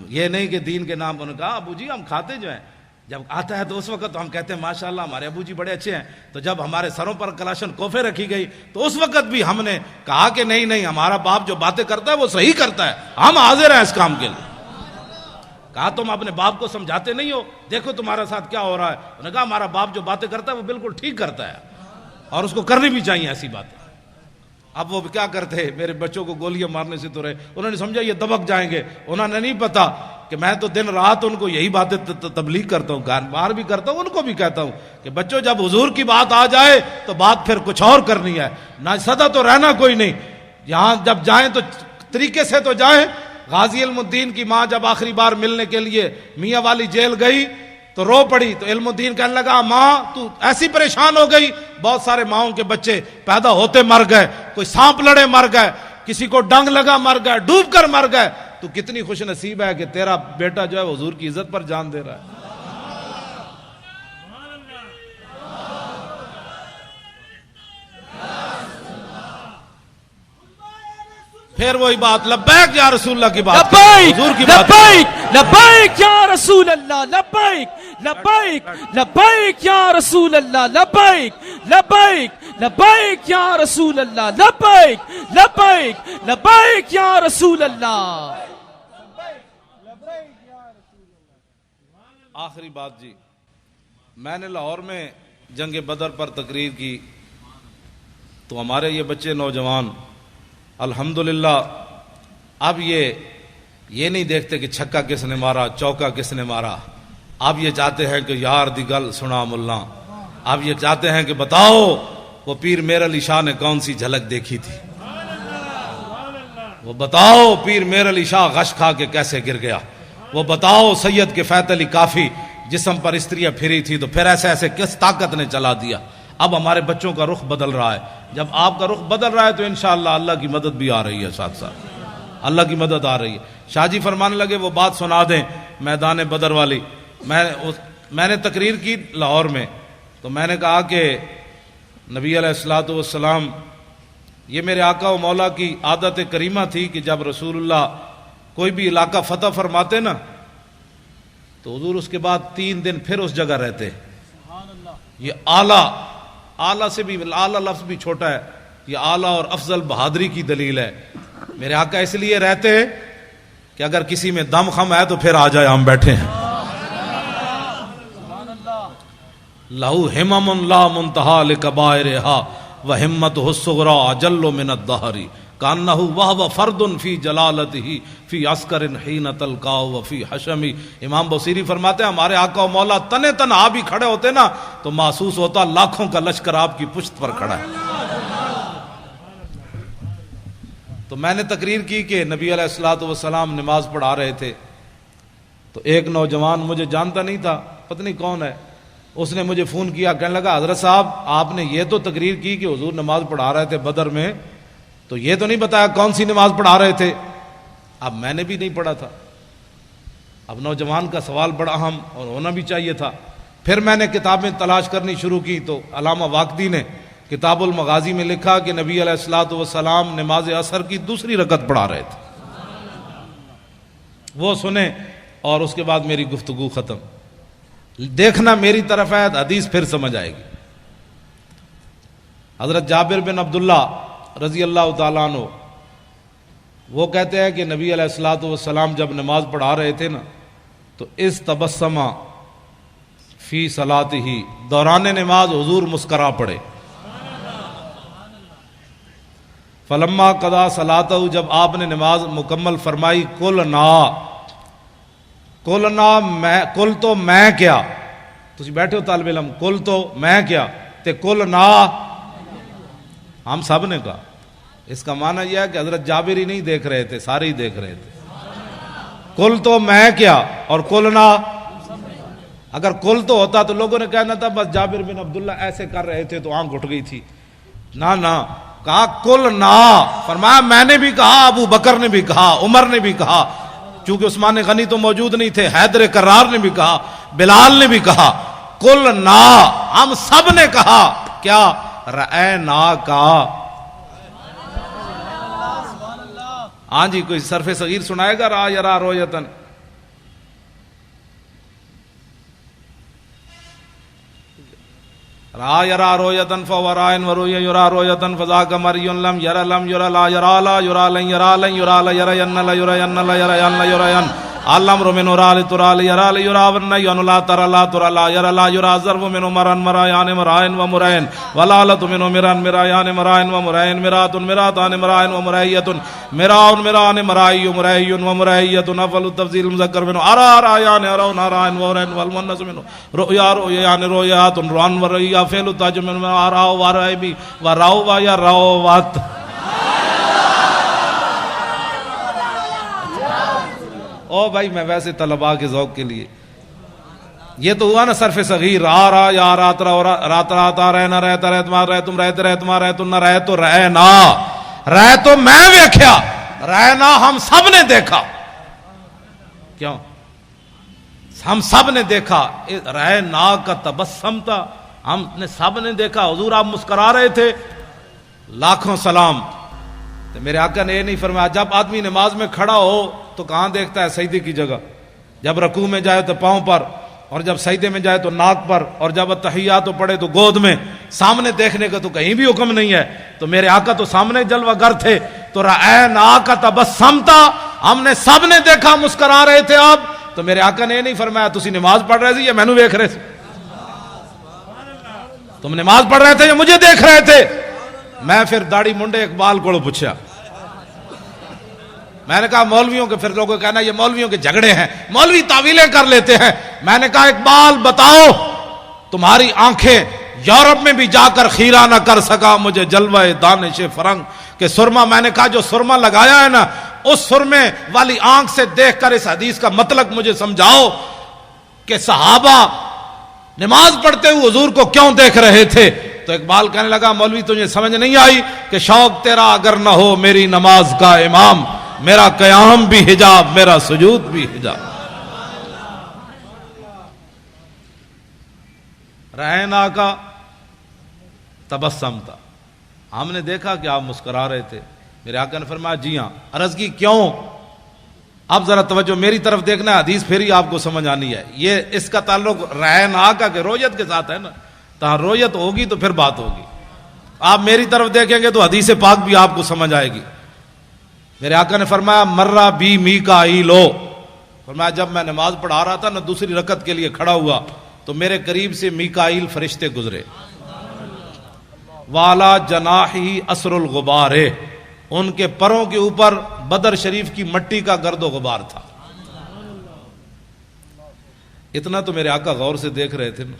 یہ نہیں کہ دین کے نام پر۔ انہوں نے کہا ابو جی ہم کھاتے جو ہیں، جب آتا ہے تو اس وقت ہم کہتے ہیں ماشاءاللہ ہمارے ابو جی بڑے اچھے ہیں، تو جب ہمارے سروں پر کلاشن کوفے رکھی گئی تو اس وقت بھی ہم نے کہا کہ نہیں ہمارا باپ جو باتیں کرتا ہے وہ صحیح کرتا ہے، ہم حاضر ہیں اس کام کے لیے۔ کہا تم اپنے باپ کو سمجھاتے نہیں ہو، دیکھو تمہارے ساتھ کیا ہو رہا ہے۔ انہوں نے کہا ہمارا باپ جو باتیں کرتا ہے وہ بالکل ٹھیک کرتا ہے اور اس کو کرنی بھی چاہیے ایسی باتیں۔ اب وہ کیا کرتے، میرے بچوں کو گولیاں مارنے سے تو رہے، انہوں نے سمجھا یہ دبک جائیں گے، انہوں نے نہیں پتا کہ میں تو دن رات ان کو یہی باتیں تبلیغ کرتا ہوں، گھر باہر بھی کرتا ہوں، ان کو بھی کہتا ہوں کہ بچوں جب حضور کی بات آ جائے تو بات پھر کچھ اور کرنی ہے، نہ سدا تو رہنا کوئی نہیں، یہاں جب جائیں تو طریقے سے تو جائیں۔ غازی علم الدین کی ماں جب آخری بار ملنے کے لیے میاں والی جیل گئی تو رو پڑی، تو علم الدین کہنے لگا ماں تو ایسی پریشان ہو گئی، بہت سارے ماؤں کے بچے پیدا ہوتے مر گئے، کوئی سانپ لڑے مر گئے، کسی کو ڈنگ لگا مر گئے، ڈوب کر مر گئے، تو کتنی خوش نصیب ہے کہ تیرا بیٹا جو ہے حضور کی عزت پر جان دے رہا ہے۔ پھر وہی بات لبیک یا رسول اللہ کی بات، لبیک حضور کی بات، لبیک لبیک یا رسول اللہ، لبیک لبیک لبیک یا رسول اللہ لبیک لبیک لبیک یا رسول اللہ لبیک لبیک لبیک یا رسول اللہ. آخری بات جی، میں نے لاہور میں جنگ بدر پر تقریر کی تو ہمارے یہ بچے نوجوان الحمدللہ اب یہ نہیں دیکھتے کہ چھکا کس نے مارا، چوکا کس نے مارا. اب یہ چاہتے ہیں کہ یار دی گل سنا ملا. اب یہ چاہتے ہیں کہ بتاؤ وہ پیر میر علی شاہ نے کون سی جھلک دیکھی تھی، وہ بتاؤ پیر میر علی شاہ غش کھا کے کیسے گر گیا، وہ بتاؤ سید کے فیت علی کافی جسم پر استریاں پھری تھی تو پھر ایسے ایسے کس طاقت نے چلا دیا. اب ہمارے بچوں کا رخ بدل رہا ہے. جب آپ کا رخ بدل رہا ہے تو انشاءاللہ اللہ کی مدد بھی آ رہی ہے، ساتھ ساتھ اللہ کی مدد آ رہی ہے. شاہ جی فرمانے لگے وہ بات سنا دیں میدان بدر والی. میں نے تقریر کی لاہور میں تو میں نے کہا کہ نبی علیہ الصلوۃ والسلام، یہ میرے آقا و مولا کی عادت کریمہ تھی کہ جب رسول اللہ کوئی بھی علاقہ فتح فرماتے نا تو حضور اس کے بعد 3 دن پھر اس جگہ رہتے. یہ اعلیٰ سے بھی اعلیٰ لفظ بھی چھوٹا ہے، یہ اعلیٰ اور افضل بہادری کی دلیل ہے. میرے آقا اس لیے رہتے کہ اگر کسی میں دم خم ہے تو پھر آ جائے، ہم بیٹھے ہیں. لہو ہمم لا منتہا لکبائرہا وہمتہ الصغریٰ اجل من الدہر کانہ وہو فرد فی جلالتہ فی عسکر حین تلقاہ وفی حشمی. امام بصیری فرماتے ہیں ہمارے آقا و مولا تنے تنہا بھی کھڑے ہوتے نا تو محسوس ہوتا لاکھوں کا لشکر آپ کی پشت پر کھڑا ہے. تو میں نے تقریر کی کہ نبی علیہ الصلوۃ والسلام نماز پڑھا رہے تھے تو ایک نوجوان مجھے جانتا نہیں تھا، پتہ نہیں کون ہے، اس نے مجھے فون کیا، کہنے لگا حضرت صاحب آپ نے یہ تو تقریر کی کہ حضور نماز پڑھا رہے تھے بدر میں، تو یہ تو نہیں بتایا کون سی نماز پڑھا رہے تھے. اب میں نے بھی نہیں پڑھا تھا. اب نوجوان کا سوال بڑا اہم اور ہونا بھی چاہیے تھا. پھر میں نے کتابیں تلاش کرنی شروع کی تو علامہ واقدی نے کتاب المغازی میں لکھا کہ نبی علیہ الصلوۃ والسلام نماز عصر کی 2 رکعت پڑھا رہے تھے. وہ سنیں اور اس کے بعد میری گفتگو ختم. دیکھنا میری طرف ہے، حدیث پھر سمجھ آئے گی. حضرت جابر بن عبداللہ رضی اللہ تعالیٰ عنہ وہ کہتے ہیں کہ نبی علیہ الصلوۃ والسلام جب نماز پڑھا رہے تھے نا تو اس تبسمہ فی صلاتہ، دوران نماز حضور مسکرا پڑے. فلما قضا صلاتہ، جب آپ نے نماز مکمل فرمائی، کل تو میں کیا، تسی بیٹھے ہو طالب علم، کل تو میں کیا تے کل نا ہم سب نے کہا. اس کا معنی یہ ہے کہ حضرت جابر ہی نہیں دیکھ رہے تھے، سارے ہی دیکھ رہے تھے. کل تو میں کیا اور کل نا، اگر کل تو ہوتا تو لوگوں نے کہنا تھا بس جابر بن عبداللہ ایسے کر رہے تھے تو آنکھ اٹھ گئی تھی. نہ کہا کل نا، فرمایا میں نے بھی کہا، ابو بکر نے بھی کہا، عمر نے بھی کہا، چونکہ عثمان غنی تو موجود نہیں تھے، حیدر کرار نے بھی کہا، بلال نے بھی کہا، کل نا، ہم سب نے کہا. کیا رأینا کا. ہاں جی، کوئی صرف صغیر سنائے گا؟ را یرا رویتن. را یرا رویتن فورائن وروی یرا رویتن فذاک مریون لم یرا لم یرا لا یرا لا یرا لن یرا لن یرا لا یرا ین لا یرا ین لا یرا ین لا یرا ین علم رو من را لترا یرا یرا ون ین لا ترا لا ترا لا یرا لا یرا ضرب من مران مرایان مرائن و مرائن ولالت من مران مرایان مرائن و مرائن مرات مراتان مرائن و مرایت مراون مران مرائی مرائی و مرایت افل التفضیل مذکر من ارا رایان ارون ارائن و رین والمنس من رؤیا رؤیان رؤیات روان و رؤیا فعل تاج من ارا و رائبی و راو و یا راوات. او بھائی میں ویسے طلباء کے ذوق کے لیے، یہ تو ہوا نا صرف صغیر، را یا رات رات آ رہے نہ رہتا رہت مار رہے تم رہتے رہت مار رہے تم نہ رہے تو رہے نا، رہے تو میں ویکھیا، رہے نا ہم سب نے دیکھا. کیوں؟ ہم سب نے دیکھا. رہے نا کا تبسم تھا، ہم نے سب نے دیکھا. حضور آپ مسکرا رہے تھے، لاکھوں سلام. تو میرے آقا نے یہ نہیں فرمایا جب آدمی نماز میں کھڑا ہو تو کہاں دیکھتا ہے؟ سجدے کی جگہ. جب رکوع میں جائے تو پاؤں پر، اور جب سجدے میں جائے تو ناک پر، اور جب التحیات پڑھے تو گود میں، سامنے دیکھنے کا تو کہیں بھی حکم نہیں ہے. تو میرے آقا تو سامنے جلوہ گر تھے. تو رأیناک تبسمتا، ہم نے سب نے دیکھا مسکرا رہے تھے آپ. تو میرے آقا نے یہ نہیں فرمایا تسی نماز پڑھ رہے تھے یا مینوں دیکھ رہے تھے، تم نماز پڑھ رہے تھے یا مجھے دیکھ رہے تھے. میں پھر داڑھی منڈے اقبال کو پوچھا، میں نے کہا مولویوں کے، پھر لوگوں کہنا یہ مولویوں کے جھگڑے ہیں، مولوی تعویلیں کر لیتے ہیں. میں نے کہا اقبال بتاؤ، تمہاری آنکھیں یورپ میں بھی جا کر خیرہ نہ کر سکا مجھے جلوہ دانش فرنگ کہ سرما. میں نے کہا جو سرما لگایا ہے نا، اس سرمے والی آنکھ سے دیکھ کر اس حدیث کا مطلب مجھے سمجھاؤ کہ صحابہ نماز پڑھتے ہوئے حضور کو کیوں دیکھ رہے تھے. تو اقبال کہنے لگا مولوی تجھے سمجھ نہیں آئی کہ شوق تیرا اگر نہ ہو میری نماز کا امام، میرا قیام بھی حجاب، میرا سجود بھی حجاب. رہنا کا تبسم تھا، ہم نے دیکھا کہ آپ مسکرا رہے تھے. میرے آقا نے فرمایا جی ہاں. عرض کی کیوں؟ اب ذرا توجہ میری طرف دیکھنا، حدیث پھر ہی آپ کو سمجھ آنی ہے. یہ اس کا تعلق رہنا کا کہ رویت کے ساتھ ہے نا، تو رویت ہوگی تو پھر بات ہوگی. آپ میری طرف دیکھیں گے تو حدیث پاک بھی آپ کو سمجھ آئے گی. میرے آقا نے فرمایا مرہ بی میکائیلو، فرمایا جب میں نماز پڑھا رہا تھا نا، دوسری رکعت کے لیے کھڑا ہوا تو میرے قریب سے میکائیل فرشتے گزرے. والا جناحی اسر الغبار، ان کے پروں کے اوپر بدر شریف کی مٹی کا گرد و غبار تھا. اتنا تو میرے آقا غور سے دیکھ رہے تھے نا،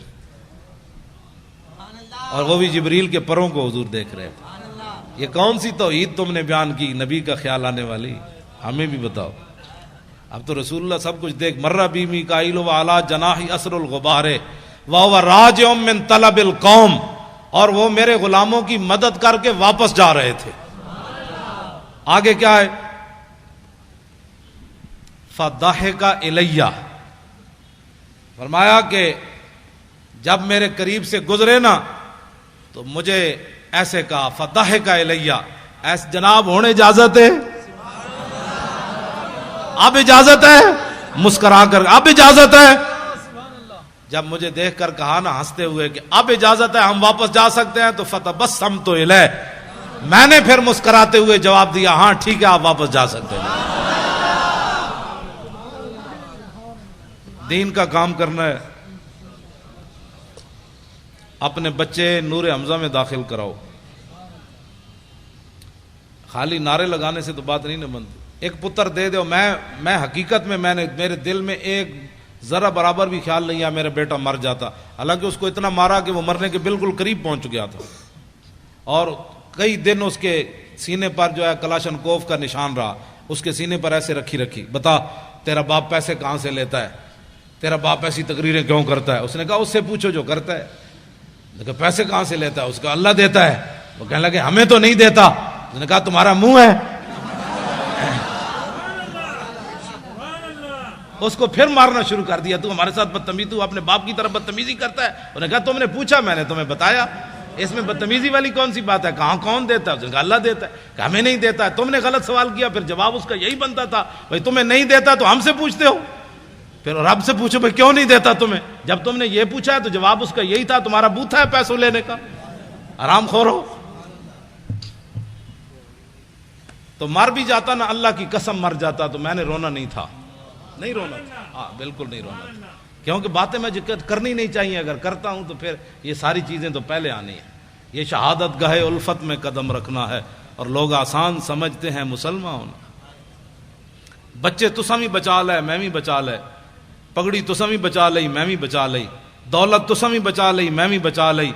اور وہ بھی جبریل کے پروں کو حضور دیکھ رہے تھے. یہ کون سی توحید تم نے بیان کی نبی کا خیال آنے والی؟ ہمیں بھی بتاؤ. اب تو رسول اللہ سب کچھ دیکھ. مرہ بی میکائیل وعلی جناحی اسر الغبار وہو راجع من طلب القوم، اور وہ میرے غلاموں کی مدد کر کے واپس جا رہے تھے. آگے کیا ہے؟ فضحک الیہ، فرمایا کہ جب میرے قریب سے گزرے نا تو مجھے ایسے کہا فضحک الیہ، ایسے جناب ہونے اجازت ہے؟ اب اجازت ہے؟ مسکرا کر اب اجازت ہے؟ جب مجھے دیکھ کر کہا نا ہنستے ہوئے کہ اب اجازت ہے، ہم واپس جا سکتے ہیں، تو فتبسمت الیہ، میں نے پھر مسکراتے ہوئے جواب دیا ہاں ٹھیک ہے آپ واپس جا سکتے ہیں. دین کا کام کرنا ہے. اپنے بچے نور حمزہ میں داخل کراؤ. خالی نعرے لگانے سے تو بات نہیں نہ بنتی. ایک پتر دے دو. میں حقیقت میں نے میرے دل میں ایک ذرا برابر بھی خیال نہیں ہے میرا بیٹا مر جاتا، حالانکہ اس کو اتنا مارا کہ وہ مرنے کے بالکل قریب پہنچ گیا تھا، اور کئی دن اس کے سینے پر جو ہے کلاشن کوف کا نشان رہا. اس کے سینے پر ایسے رکھی بتا تیرا باپ پیسے کہاں سے لیتا ہے، تیرا باپ ایسی تقریریں کیوں کرتا ہے؟ اس نے کہا اس سے پوچھو جو کرتا ہے. لیکن پیسے کہاں سے لیتا ہے؟ اس کا اللہ دیتا ہے. وہ کہنے لگے ہمیں تو نہیں دیتا. اس نے کہا تمہارا منہ ہے. اس کو پھر مارنا شروع کر دیا. تو ہمارے ساتھ بدتمیزی، تو اپنے باپ کی طرف بدتمیزی کرتا ہے. انہوں نے کہا تم نے پوچھا، میں نے تمہیں بتایا. اس میں بدتمیزی والی کون سی بات ہے؟ کہاں کون دیتا ہے؟ اس نے کہا اللہ دیتا ہے. کہ ہمیں نہیں دیتا ہے. تم نے غلط سوال کیا. پھر جواب اس کا یہی بنتا تھا بھائی تمہیں نہیں دیتا تو ہم سے پوچھتے ہو. پھر رب سے پوچھو بھائی کیوں نہیں دیتا تمہیں. جب تم نے یہ پوچھا ہے تو جواب اس کا یہی تھا تمہارا بوتھا ہے پیسوں لینے کا، آرام خور ہو. تو مر بھی جاتا نا، اللہ کی قسم مر جاتا تو میں نے رونا نہیں تھا. نہیں رونا تھا، ہاں بالکل نہیں رونا تھا. کیونکہ باتیں میں کرنی نہیں چاہیے. اگر کرتا ہوں تو پھر یہ ساری چیزیں تو پہلے آنی ہیں. یہ شہادت گاہ الفت میں قدم رکھنا ہے، اور لوگ آسان سمجھتے ہیں مسلمان ہونا. بچے تساں بھی بچا لے میں بھی بچا لے، پگڑی تساں بھی بچا لئی میں بھی بچا لئی، دولت تساں بھی بچا لئی میں بھی بچا لئی.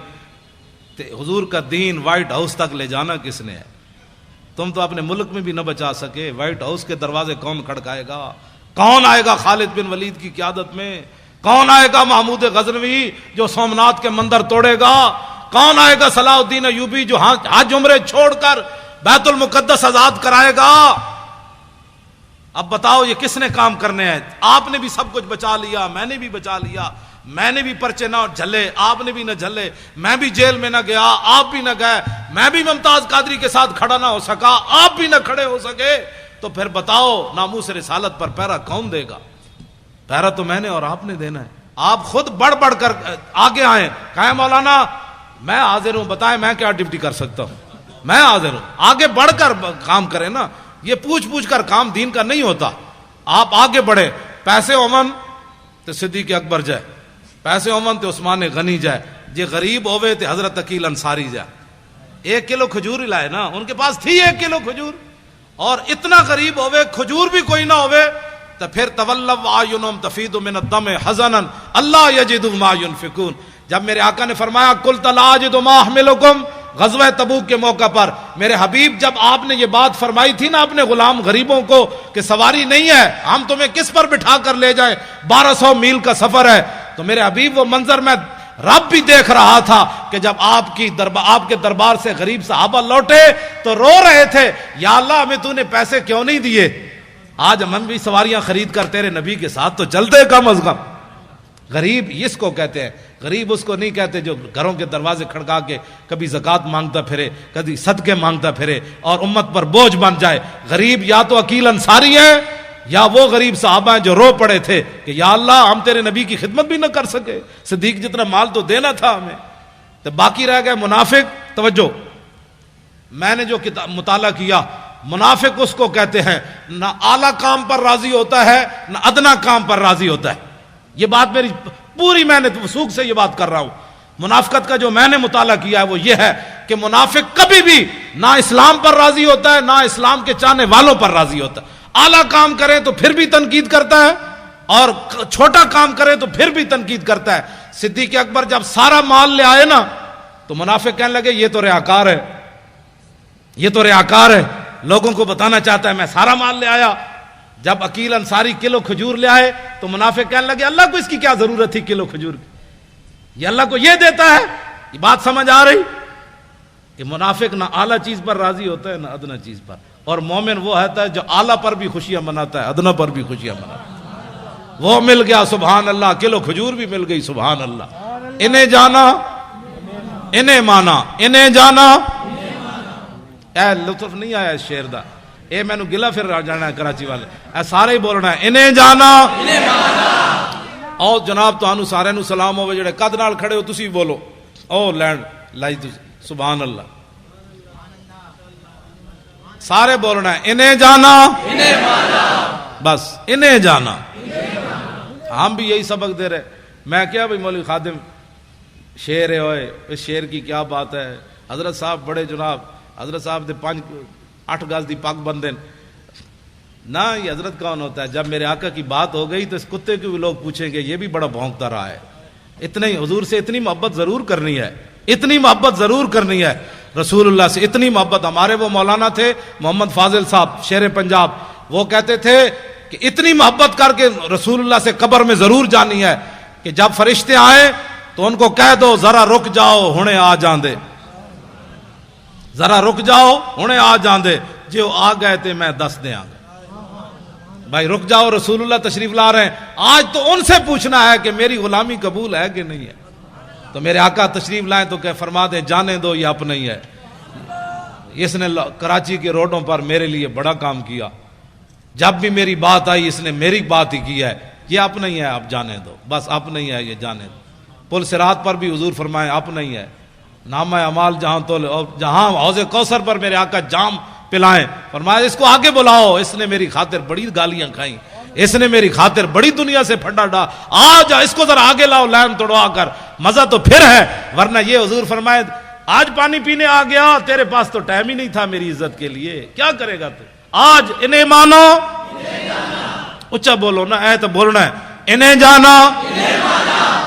حضور کا دین وائٹ ہاؤس تک لے جانا کس نے ہے؟ تم تو اپنے ملک میں بھی نہ بچا سکے. وائٹ ہاؤس کے دروازے کون کھڑکائے گا؟ کون آئے گا خالد بن ولید کی قیادت میں؟ کون آئے گا محمود غزنوی جو سومنات کے مندر توڑے گا؟ کون آئے گا صلاح الدین ایوبی جو حج عمرے چھوڑ کر بیت المقدس آزاد کرائے گا؟ اب بتاؤ یہ کس نے کام کرنے ہیں؟ آپ نے بھی سب کچھ بچا لیا، میں نے بھی بچا لیا. میں نے بھی پرچے نہ جھلے، آپ نے بھی نہ جھلے. میں بھی جیل میں نہ گیا، آپ بھی نہ گئے. میں بھی ممتاز قادری کے ساتھ کھڑا نہ ہو سکا، آپ بھی نہ کھڑے ہو سکے. تو پھر بتاؤ ناموس رسالت پر پہرا کون دے گا؟ پہرا تو میں نے اور آپ نے دینا ہے. آپ خود بڑھ بڑھ کر آگے آئیں، کہیں مولانا میں حاضر ہوں، بتائیں میں کیا ڈیوٹی کر سکتا ہوں، میں حاضر ہوں، آگے بڑھ کر کام کریں نا، یہ پوچھ پوچھ کر کام دین کا نہیں ہوتا. آپ آگے بڑھے. پیسے اومن تو صدیق اکبر جائے، پیسے اومن تو عثمان غنی جائے، جی غریب ہوئے تو حضرت عقیل انصاری جائے. 1 کلو کھجور ہی لائے نا، ان کے پاس تھی 1 کلو کھجور، اور اتنا غریب ہوئے کھجور بھی کوئی نہ ہوئے تو پھر تولوا اعینہم تفیض من الدم حزنا اللہ یجدوا ما ينفقون. جب میرے آقا نے فرمایا قلت لا اجد ما احملکم، غزوہ تبوک کے موقع پر میرے حبیب جب آپ نے یہ بات فرمائی تھی نا اپنے غلام غریبوں کو کہ سواری نہیں ہے، ہم تمہیں کس پر بٹھا کر لے جائیں، 1200 میل کا سفر ہے، تو میرے حبیب وہ منظر میں رب بھی دیکھ رہا تھا کہ جب آپ کے دربار سے غریب صحابہ لوٹے تو رو رہے تھے، یا اللہ ہمیں تو نے پیسے کیوں نہیں دیے، آج ہم بھی سواریاں خرید کر تیرے نبی کے ساتھ تو چلتے کم از کم. غریب اس کو کہتے ہیں، غریب اس کو نہیں کہتے جو گھروں کے دروازے کھڑکا کے کبھی زکوٰۃ مانگتا پھرے، کبھی صدقے مانگتا پھرے اور امت پر بوجھ بن جائے. غریب یا تو عقیل انصاری ہے یا وہ غریب صحابہ ہیں جو رو پڑے تھے کہ یا اللہ ہم تیرے نبی کی خدمت بھی نہ کر سکے، صدیق جتنا مال تو دینا تھا ہمیں. تو باقی رہ گئے منافق. توجہ، میں نے جو مطالعہ کیا، منافق اس کو کہتے ہیں نہ اعلیٰ کام پر راضی ہوتا ہے نہ ادنا کام پر راضی ہوتا ہے. یہ بات میری پوری، میں نے وثوق سے یہ بات کر رہا ہوں. منافقت کا جو میں نے مطالعہ کیا ہے وہ یہ ہے کہ منافق کبھی بھی نہ اسلام پر راضی ہوتا ہے نہ اسلام کے چاہنے والوں پر راضی ہوتا ہے. اعلیٰ کام کرے تو پھر بھی تنقید کرتا ہے اور چھوٹا کام کرے تو پھر بھی تنقید کرتا ہے. صدیق اکبر جب سارا مال لے آئے نا تو منافق کہنے لگے یہ تو ریاکار ہے، یہ تو ریاکار ہے، لوگوں کو بتانا چاہتا ہے میں سارا مال لے آیا. جب عقیل انصاری کلو کھجور لے آئے تو منافق کہنے لگے اللہ کو اس کی کیا ضرورت تھی کلو کھجور کی، یہ اللہ کو یہ دیتا ہے. یہ بات سمجھ آ رہی کہ منافق نہ اعلیٰ چیز پر راضی ہوتا ہے نہ ادنا چیز پر، اور مومن وہ ہوتا ہے جو اعلیٰ پر بھی خوشیاں مناتا ہے ادنا پر بھی خوشیاں مناتا ہے. وہ مل گیا سبحان اللہ، کلو کھجور بھی مل گئی سبحان اللہ. انہیں جانا انہیں مانا، انہیں جانا. اے لطف نہیں آیا اس شعر دا، اے میں نو گلا پھر جانا ہے کراچی والے، اے سارے ہی بولنا ہے انہیں جانا. او جناب تانوں سارے نو سلام ہوے جڑے قد نال کھڑے ہو تسی بولو او لینڈ لائی تسی سبحان اللہ. سارے بولنا ہے انہیں جانا انہیں مانا، بس انہیں جانا. ہم بھی یہی سبق دے رہے. میں کیا بھائی مولوی خادم شعر ہے ہوئے، اس شعر کی کیا بات ہے. حضرت صاحب بڑے جناب، حضرت صاحب دے 8 گز دی پگ بندے نہ. یہ حضرت کون ہوتا ہے؟ جب میرے آقا کی بات ہو گئی تو اس کتے کو بھی لوگ پوچھیں گے یہ بھی بڑا بھونکتا رہا ہے. اتنے حضور سے اتنی محبت ضرور کرنی ہے، اتنی محبت ضرور کرنی ہے رسول اللہ سے، اتنی محبت. ہمارے وہ مولانا تھے محمد فاضل صاحب شیر پنجاب، وہ کہتے تھے کہ اتنی محبت کر کے رسول اللہ سے قبر میں ضرور جانی ہے کہ جب فرشتے آئیں تو ان کو کہہ دو ذرا رک جاؤ ہنے آ جان دے، ذرا رک جاؤ ہنے آ جان دے، جو آ گئے تھے میں دس دے آ گئے. بھائی رک جاؤ، رسول اللہ تشریف لا رہے ہیں. آج تو ان سے پوچھنا ہے کہ میری غلامی قبول ہے کہ نہیں ہے. تو میرے آقا تشریف لائیں تو کہ فرما دیں جانے دو یہ اپنا ہی ہے. اس نے کراچی کے روڈوں پر میرے لیے بڑا کام کیا، جب بھی میری بات آئی اس نے میری بات ہی کی ہے. یہ اپنا ہی ہے، آپ جانے دو، بس اپنا ہی ہے، یہ جانے دو. پل صراط پر بھی حضور فرمائے اپنا ہی ہے. نامہ اعمال جہاں تو جہاں حوض کوثر پر میرے آقا جام پلائیں، فرمایا اس کو آگے بلاؤ، اس نے میری خاطر بڑی گالیاں کھائیں، اس نے میری خاطر بڑی دنیا سے پھڈا ڈا، آج اس کو ذرا آگے لاؤ لائن توڑوا کر، مزہ تو پھر ہے. ورنہ یہ حضور فرمائے آج پانی پینے آ گیا، تیرے پاس تو ٹائم ہی نہیں تھا میری عزت کے لیے، کیا کرے گا تو. آج انہیں مانو، اچھا بولو نا، اے تو بولنا ہے انہیں جانا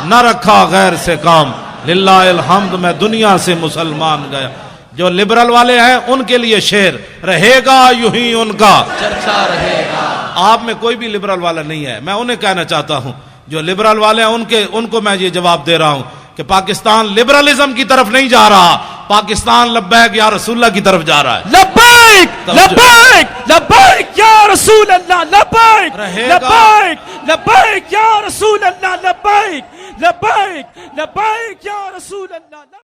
نہ رکھا غیر سے کام، للہ الحمد میں دنیا سے مسلمان گیا. جو لبرل والے ہیں ان کے لیے شعر رہے گا یوں ہی ان کا چرچا رہے گا. آپ میں کوئی بھی لبرل والا نہیں ہے، میں انہیں کہنا چاہتا ہوں جو لبرل والے ہیں ان کو میں یہ جواب دے رہا ہوں کہ پاکستان لبرلزم کی طرف نہیں جا رہا، پاکستان لبیک یا رسول اللہ کی طرف جا رہا ہے. لبیک لبیک لبیک یا رسول اللہ، لبیک لبیک لبیک یا رسول اللہ، لبیک لبیک لبیک یا رسول اللہ.